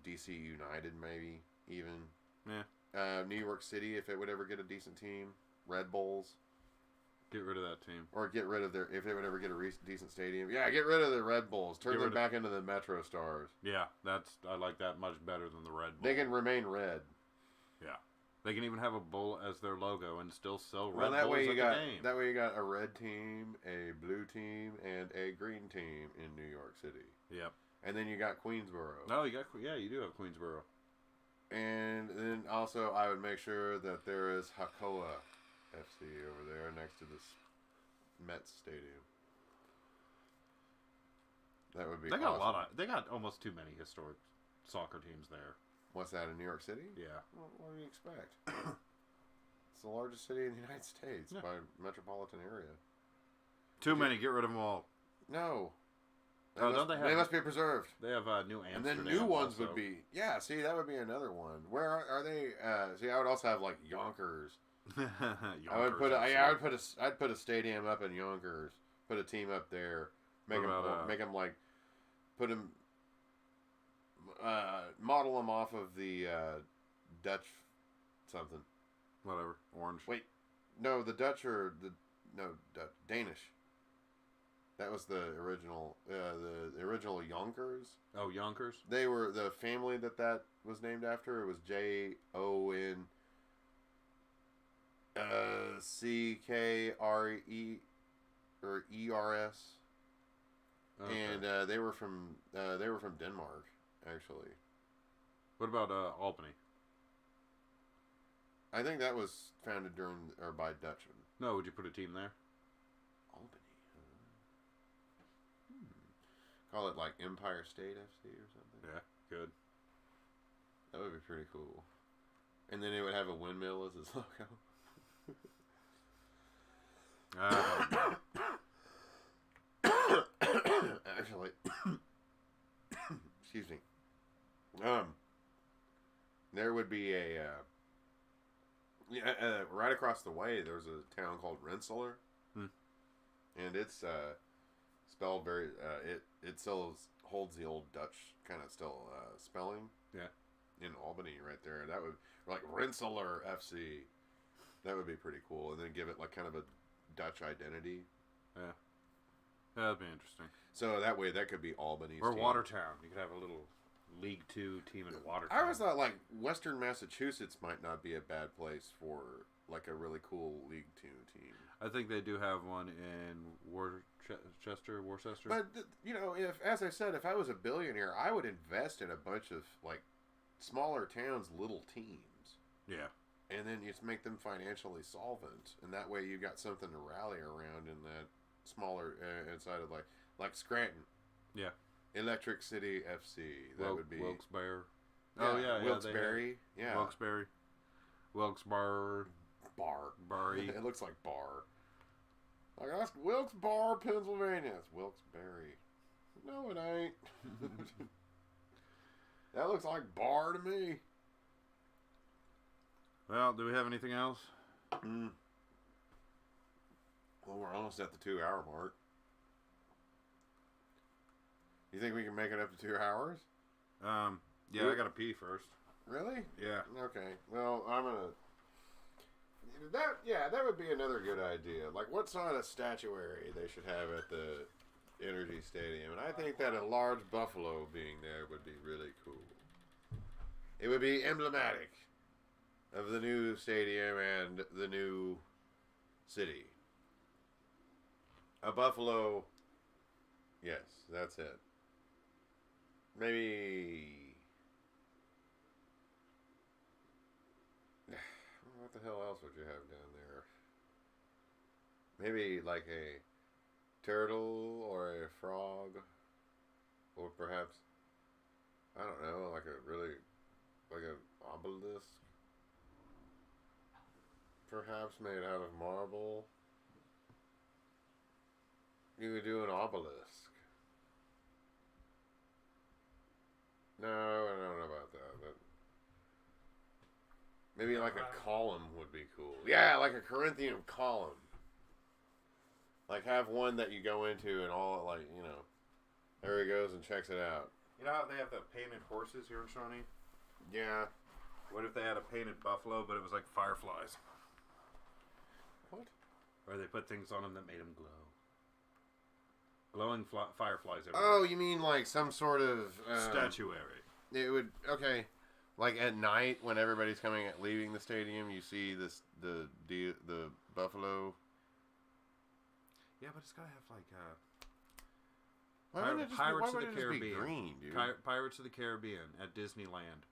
DC United maybe even. Yeah. New York City, if it would ever get a decent team. Red Bulls. Get rid of that team. Or get rid of if they would ever get a decent stadium. Yeah, get rid of the Red Bulls. Turn them back into the Metro Stars. Yeah, I like that much better than the Red Bull. They can remain red. Yeah. They can even have a bull as their logo and still sell Red Bulls at the game. That way you got a red team, a blue team, and a green team in New York City. Yep. And then you got Queensboro. No, you do have Queensboro. And then also I would make sure that there is Hakoah FC over there next to this Mets stadium. That would be. They got awesome. They got almost too many historic soccer teams there. What's that, in New York City? Yeah. Well, what do you expect? It's the largest city in the United States by metropolitan area. Too many. Get rid of them all. No. They must be preserved. They have New Amsterdam. And then new ones also. would be. Yeah, see, that would be another one. Where are they? See, I would also have like Yonkers. I'd put a stadium up in Yonkers. Put a team up there. Make them like, put them, model them off of the Dutch something. Whatever. Orange. Wait, no, the Dutch or Danish. That was the original. The original Yonkers. Oh, Yonkers. They were the family that was named after. It was JON. CKRE or ERS, okay. And they were from Denmark, actually. What about Albany? I think that was founded by Dutchmen. No, would you put a team there? Albany. Call it like Empire State FC or something. Yeah, good. That would be pretty cool. And then it would have a windmill as its logo. Actually, excuse me. There would be right across the way. There's a town called Rensselaer, and it's spelled very. It still holds the old Dutch kind of spelling. Yeah. In Albany, right there. That would like Rensselaer FC. That would be pretty cool, and then give it like kind of a Dutch identity. Yeah, that'd be interesting. So that way, that could be Albany's or team. Watertown. You could have a little League 2 team in Watertown. I always thought like Western Massachusetts might not be a bad place for like a really cool League 2 team. I think they do have one in Worcester. But if, as I said, if I was a billionaire, I would invest in a bunch of like smaller towns, little teams. Yeah. And then you just make them financially solvent, and that way you got something to rally around in that smaller inside of like Scranton. Yeah. Electric City FC. That would be Wilkes-Barre. Yeah, Oh yeah, Wilkes-Barre. Yeah, Wilkes-Barre. Wilkes-Barre. Barry. It looks like bar. Like that's Wilkes-Barre, Pennsylvania. It's Wilkes-Barre. No, it ain't. That looks like bar to me. Well, do we have anything else? Well, we're almost at the 2-hour mark. You think we can make it up to 2 hours? Yeah, I gotta pee first. Really? Yeah. Okay. Well, I'm gonna. That would be another good idea. Like, what sort of statuary they should have at the Energy Stadium, and I think that a large buffalo being there would be really cool. It would be emblematic of the new stadium and the new city. A buffalo. Yes, that's it. Maybe. What the hell else would you have down there? Maybe like a turtle or a frog, or perhaps, I don't know, like an obelisk, perhaps made out of marble. You could do an obelisk. No, I don't know about that, but maybe like a column would be cool. Yeah, like a Corinthian column. Like, have one that you go into and all, like, you know, there he goes and checks it out. You know how they have the painted horses here in Shawnee? Yeah. What if they had a painted buffalo, but it was like fireflies? What? Or they put things on them that made them glow. Glowing fireflies everywhere. Oh, you mean like some sort of... statuary. It would... Okay. Like, at night, when everybody's leaving the stadium, you see the buffalo... Yeah, but it's gotta have like Pirates of the Caribbean. Green, dude. Pirates of the Caribbean at Disneyland.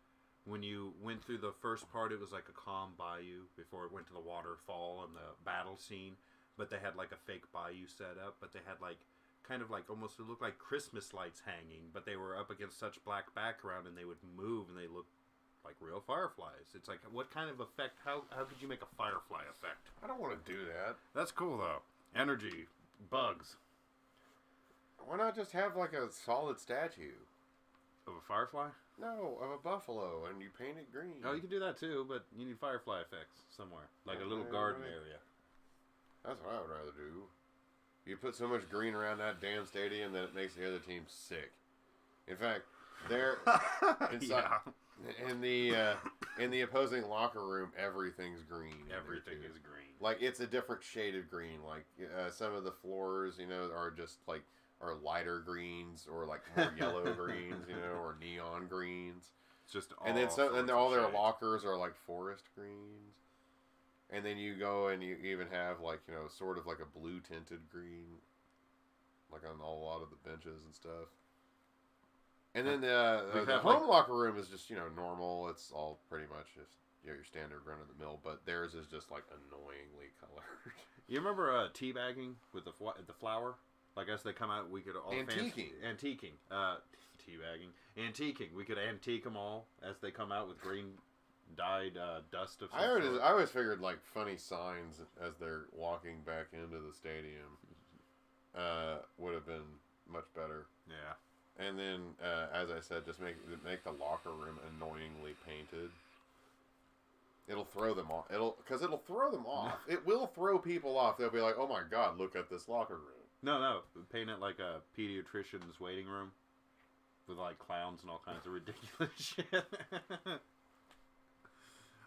When you went through the first part, it was like a calm bayou before it went to the waterfall and the battle scene. But they had like a fake bayou set up. But they had like kind of like almost it looked like Christmas lights hanging. But they were up against such black background and they would move and they looked like real fireflies. It's like what kind of effect? How could you make a firefly effect? I don't want to do that. That's cool though. Energy. Bugs. Why not just have like a solid statue? Of a firefly? No, of a buffalo, and you paint it green. Oh, you can do that too, but you need firefly effects somewhere. Like a little garden area. That's what I would rather do. You put so much green around that damn stadium that it makes the other team sick. In fact, they're inside, in the opposing locker room, everything's green. Everything is green. Like, it's a different shade of green. Like, some of the floors, you know, are just, like, are lighter greens or, like, more yellow greens, you know, or neon greens. It's just all and then all their shades. lockers are, like, forest greens. And then you go and you even have, like, you know, sort of like a blue-tinted green. Like, on a lot of the benches and stuff. And then the home locker room is just, you know, normal. It's all pretty much just... your standard run-of-the-mill, but theirs is just, like, annoyingly colored. You remember teabagging with the flour? Like, as they come out, we could all... Antiquing. Antiquing. Teabagging. Antiquing. We could antique them all as they come out with green dyed dust of some sort. I always figured, like, funny signs as they're walking back into the stadium would have been much better. Yeah. And then, as I said, just make the locker room annoyingly painted. It'll throw them off. It'll throw them off. It will throw people off. They'll be like, "Oh my God, look at this locker room." No. Paint it like a pediatrician's waiting room with like clowns and all kinds of ridiculous shit,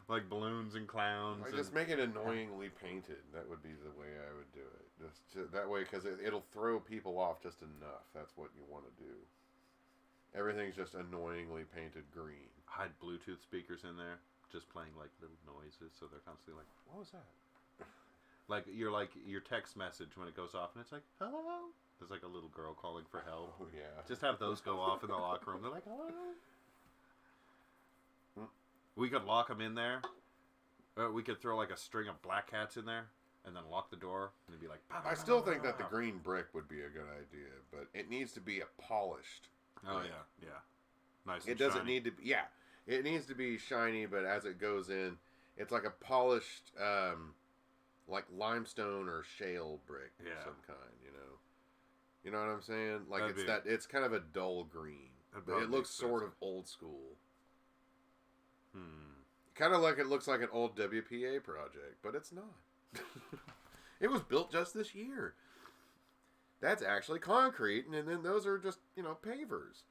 like balloons and clowns. Just make it annoyingly painted. That would be the way I would do it. That way, because it'll throw people off just enough. That's what you want to do. Everything's just annoyingly painted green. Hide Bluetooth speakers in there. Just playing like little noises, so they're constantly like, "What was that?" Like your text message when it goes off, and it's like, "Hello." There's like a little girl calling for help. Oh yeah. Just have those go off in the locker room. They're like, "Hello." We could lock them in there, We could throw like a string of black cats in there, and then lock the door, and it'd be like. I still think that the green brick would be a good idea, but it needs to be a polished. Oh brick. yeah. Nice. It and doesn't shiny. need to be. Yeah, it needs to be shiny, but as it goes in, it's like a polished, like limestone or shale brick of some kind. You know what I'm saying? Like it's kind of a dull green. But it looks sort of old school. Kind of like it looks like an old WPA project, but it's not. It was built just this year. That's actually concrete, and then those are just, pavers.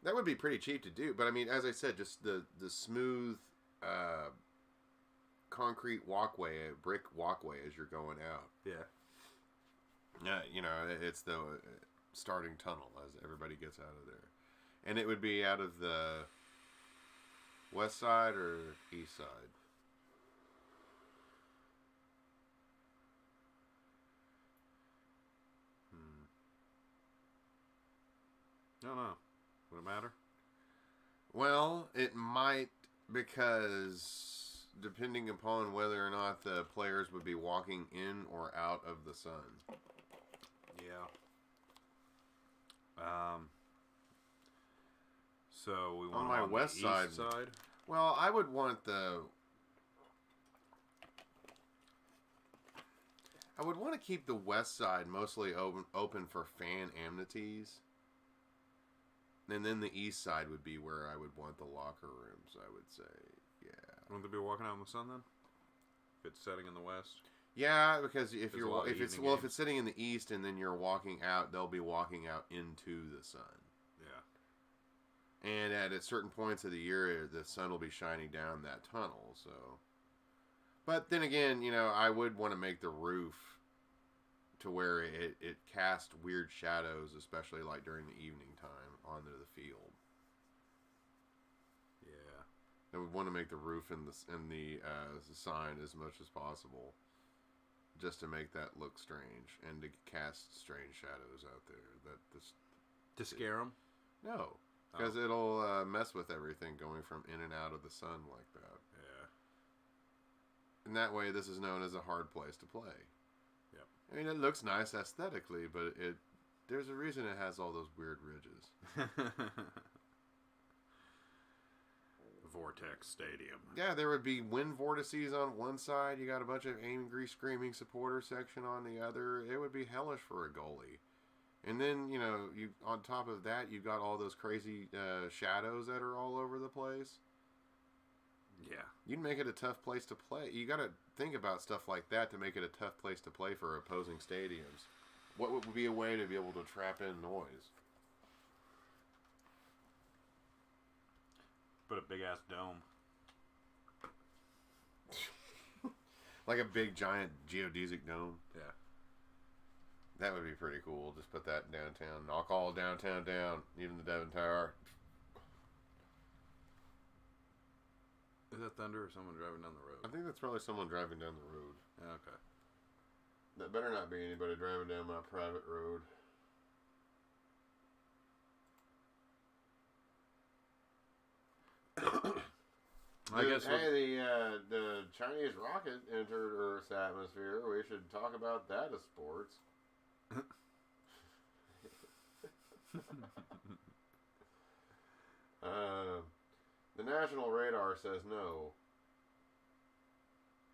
That would be pretty cheap to do, but I mean, as I said, just the smooth concrete walkway, brick walkway as you're going out. Yeah. It's the starting tunnel as everybody gets out of there. And it would be out of the west side or east side? I don't know. Would it matter? Well, it might, because depending upon whether or not the players would be walking in or out of the sun. Yeah. So we want on my west the side. East side. Well, I would want I would want to keep the west side mostly open for fan amenities. And then the east side would be where I would want the locker rooms, I would say. Yeah. Wouldn't they be walking out in the sun then? If it's setting in the west? Yeah, because if it's sitting in the east and then you're walking out, they'll be walking out into the sun. Yeah. And at certain points of the year, the sun will be shining down that tunnel, so. But then again, I would want to make the roof to where it casts weird shadows, especially like during the evening time onto the field. Yeah. I would want to make the roof and the sign as much as possible, just to make that look strange and to cast strange shadows out there. To scare them? No, because it'll mess with everything going from in and out of the sun like that. Yeah. And that way, this is known as a hard place to play. Yep. I mean, it looks nice aesthetically, but there's a reason it has all those weird ridges. Vortex Stadium. Yeah, there would be wind vortices on one side. You got a bunch of angry, screaming supporter section on the other. It would be hellish for a goalie. And then, you on top of that, you've got all those crazy shadows that are all over the place. Yeah. You'd make it a tough place to play. You got to think about stuff like that to make it a tough place to play for opposing stadiums. What would be a way to be able to trap in noise? Put a big ass dome. Like a big, giant geodesic dome? Yeah. That would be pretty cool. Just put that downtown. Knock all downtown down. Even the Devon Tower. Is that thunder or someone driving down the road? I think that's probably someone driving down the road. Yeah, okay. That better not be anybody driving down my private road. I guess. Hey, the Chinese rocket entered Earth's atmosphere. We should talk about that as sports. The National Radar says no.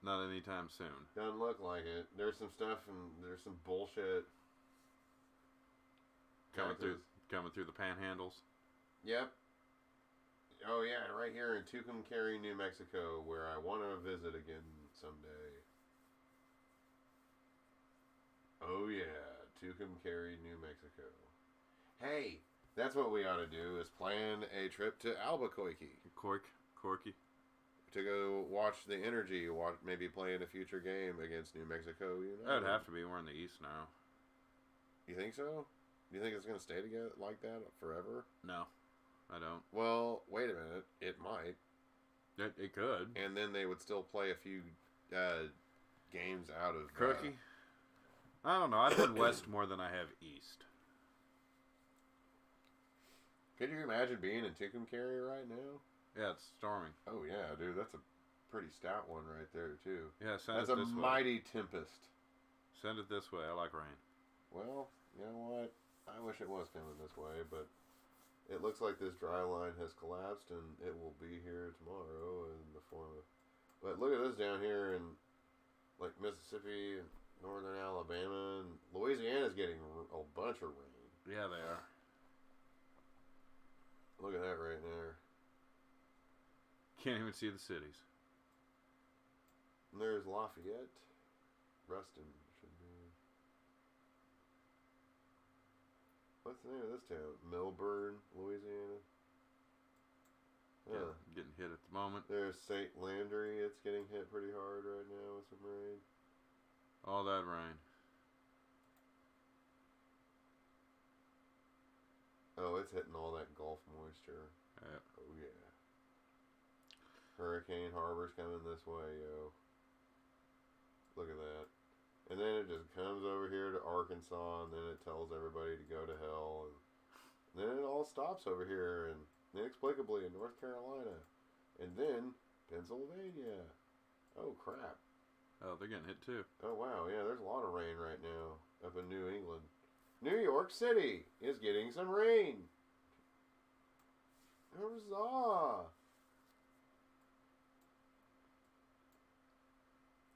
Not anytime soon. Doesn't look like it. There's some stuff and there's some bullshit Coming through the panhandles. Yep. Oh yeah, right here in Tucumcari, New Mexico, where I want to visit again someday. Oh yeah, Tucumcari, New Mexico. Hey, that's what we ought to do, is plan a trip to Albuquerque. Corky. To go watch the Energy, maybe play in a future game against New Mexico. That'd have to be. We're in the East now. You think so? Do you think it's going to stay together like that forever? No, I don't. Well, wait a minute. It might. It could. And then they would still play a few games out of... Corky? I don't know. I've been west more than I have east. Could you imagine being in Tucumcari right now? Yeah, it's storming. Oh, yeah, dude. pretty stout one right there too. Yeah, send That's it a this way. mighty tempest. Send it this way. I like rain. Well, you know what? I wish it was coming this way, but it looks like this dry line has collapsed and it will be here tomorrow in the form of. But look at this down here in like Mississippi and northern Alabama and Louisiana's getting a bunch of rain. Yeah, they are. Look at that right there. Can't even see the cities. And there's Lafayette, Ruston. What's the name of this town? Milburn, Louisiana. Yeah, getting hit at the moment. There's St. Landry. It's getting hit pretty hard right now with some rain. All that rain. Oh, it's hitting all that Gulf moisture. Yeah. Oh, yeah. Hurricane Harbor's coming this way, yo. Look at that. And then it just comes over here to Arkansas, and then it tells everybody to go to hell. And then it all stops over here, and inexplicably in North Carolina. And then Pennsylvania. Oh, crap. Oh, they're getting hit too. Oh, wow. Yeah, there's a lot of rain right now up in New England. New York City is getting some rain. Huzzah!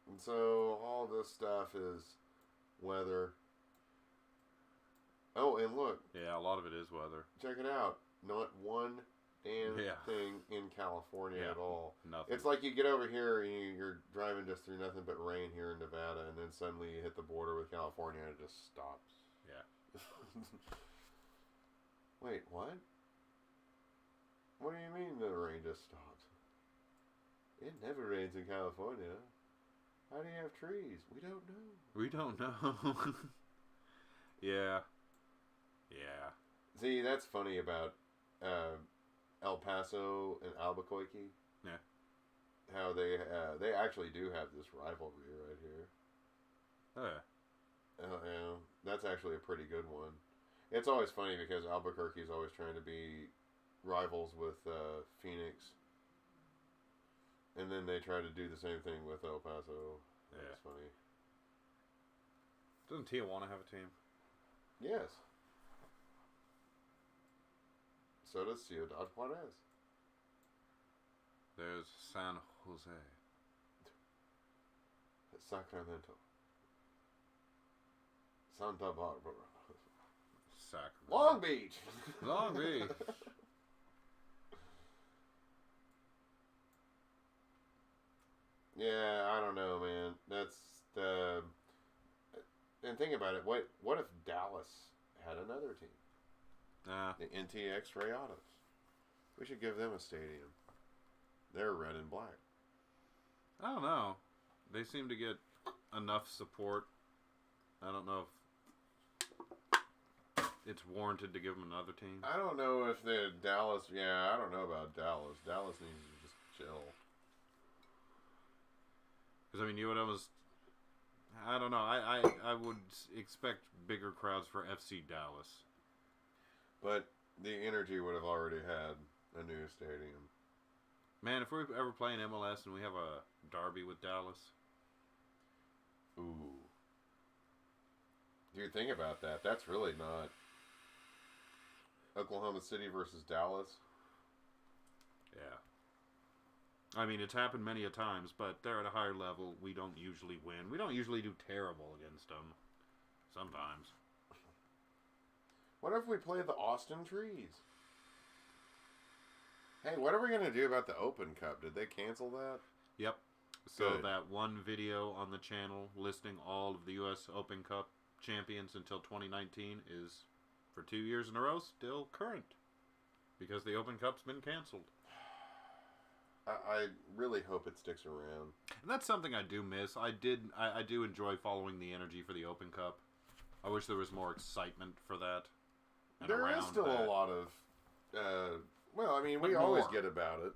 And so all this stuff is weather. Oh, and look. Yeah, a lot of it is weather. Check it out. Not one damn thing in California at all. Nothing. It's like you get over here and you're driving just through nothing but rain here in Nevada, and then suddenly you hit the border with California and it just stops. Yeah. Wait, what? What do you mean the rain just stopped? It never rains in California. How do you have trees? We don't know. We don't know. Yeah. Yeah. See, that's funny about El Paso and Albuquerque. Yeah. How they actually do have this rivalry right here. Oh, yeah. Yeah, that's actually a pretty good one. It's always funny because Albuquerque is always trying to be rivals with Phoenix. And then they try to do the same thing with El Paso. That's funny. Doesn't Tijuana have a team? Yes. So does Ciudad Juarez. There's San Jose. Sacramento. Santa Barbara. Sacramento. Long Beach! Long Beach. Yeah, I don't know, man. That's the... And think about it. What if Dallas had another team? The NTX Rayados. We should give them a stadium. They're red and black. I don't know. They seem to get enough support. I don't know if it's warranted to give them another team. I don't know if the Dallas... Yeah, I don't know about Dallas. Dallas needs to just chill. Because, I mean, you would almost... I don't know. I would expect bigger crowds for FC Dallas. But the Energy would have already had a new stadium. Man, if we ever play in MLS and we have a derby with Dallas. Ooh. Dude, think about that. That's really not... Oklahoma City versus Dallas. Yeah. I mean, it's happened many a times, but they're at a higher level. We don't usually win. We don't usually do terrible against them. Sometimes. What if we play the Austin Trees? Hey, what are we going to do about the Open Cup? Did they cancel that? Yep. So Good. that one video on the channel listing all of the U.S. Open Cup champions until 2019 is, for 2 years in a row, still current. Because the Open Cup's been canceled. I really hope it sticks around. And that's something I do miss. I do enjoy following the energy for the Open Cup. I wish there was more excitement for that. And There is still a lot of... well, I mean, we always get about it.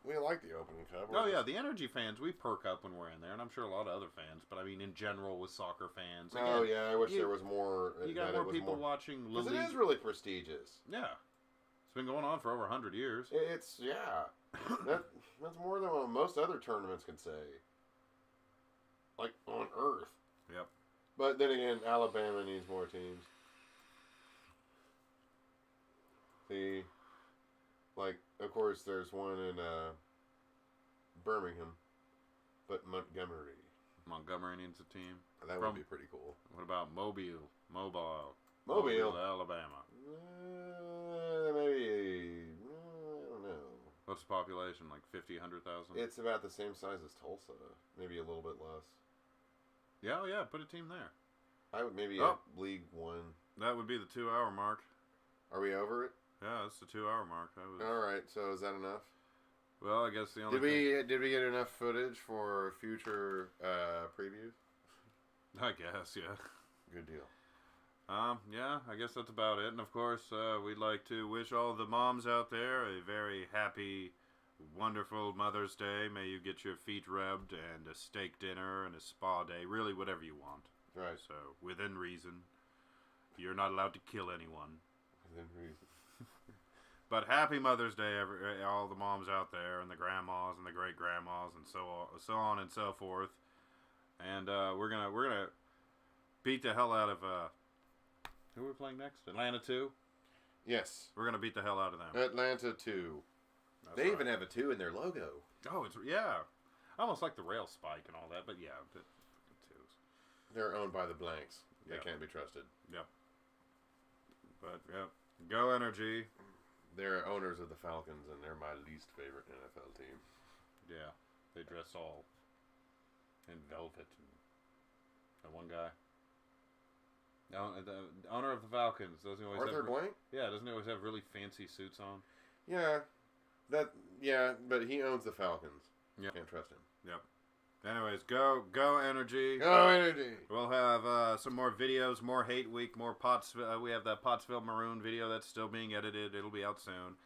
We like the Open Cup. Oh, yeah, the energy fans, we perk up when we're in there, and I'm sure a lot of other fans, but I mean, in general, with soccer fans. Again, oh, yeah, I wish there was more... You got more people watching La Because Liga. it is really prestigious. Yeah. It's been going on for over 100 years. It's, yeah. That's more than what most other tournaments can say. Like, on Earth. Yep. But then again, Alabama needs more teams. See, like, of course, there's one in Birmingham, but Montgomery. Montgomery needs a team. That would be pretty cool. What about Mobile, Alabama? Maybe, I don't know. What's the population, like 50, 100,000? It's about the same size as Tulsa, maybe a little bit less. Yeah, put a team there. I would maybe League One. That would be the 2-hour mark. Are we over it? Yeah, it's the 2-hour mark. All right, so is that enough? Well, I guess the only Did we get enough footage for future previews? I guess, yeah. Good deal. Yeah, I guess that's about it. And of course, we'd like to wish all the moms out there a very happy, wonderful Mother's Day. May you get your feet rubbed and a steak dinner and a spa day. Really, whatever you want. Right. So, within reason. You're not allowed to kill anyone. Within reason. But happy Mother's Day, all the moms out there, and the grandmas and the great grandmas, and so on and so forth. And we're gonna beat the hell out of who are we playing next? Atlanta 2. Yes, we're gonna beat the hell out of them. Atlanta 2. They even have a 2 in their logo. Oh, it's almost like the rail spike and all that. But yeah, the 2s. They're owned by the Blanks. They can't be trusted. Yep. But yeah, go Energy. They're owners of the Falcons, and they're my least favorite NFL team. Yeah, they dress all in velvet. And that one guy, the owner of the Falcons, doesn't he always Arthur Blank? Yeah, doesn't he always have really fancy suits on? Yeah, but he owns the Falcons. Yeah, can't trust him. Yep. Anyways, go Energy. Go Energy. We'll have some more videos, more Hate Week, more Pottsville. We have that Pottsville Maroon video that's still being edited. It'll be out soon.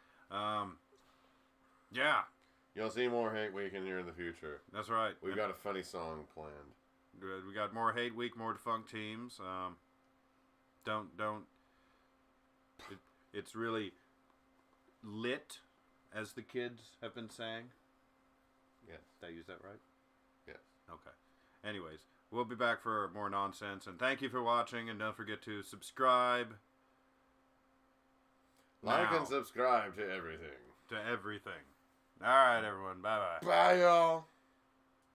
Yeah. You'll see more Hate Week in here in the future. That's right. We've got a funny song planned. Good. We got more Hate Week, more defunct teams. It's really lit, as the kids have been saying. Yes. Did I use that right? Yes. Okay. Anyways, we'll be back for more nonsense, and thank you for watching, and don't forget to subscribe. Like and subscribe to everything. To everything. All right, everyone. Bye-bye. Bye, y'all.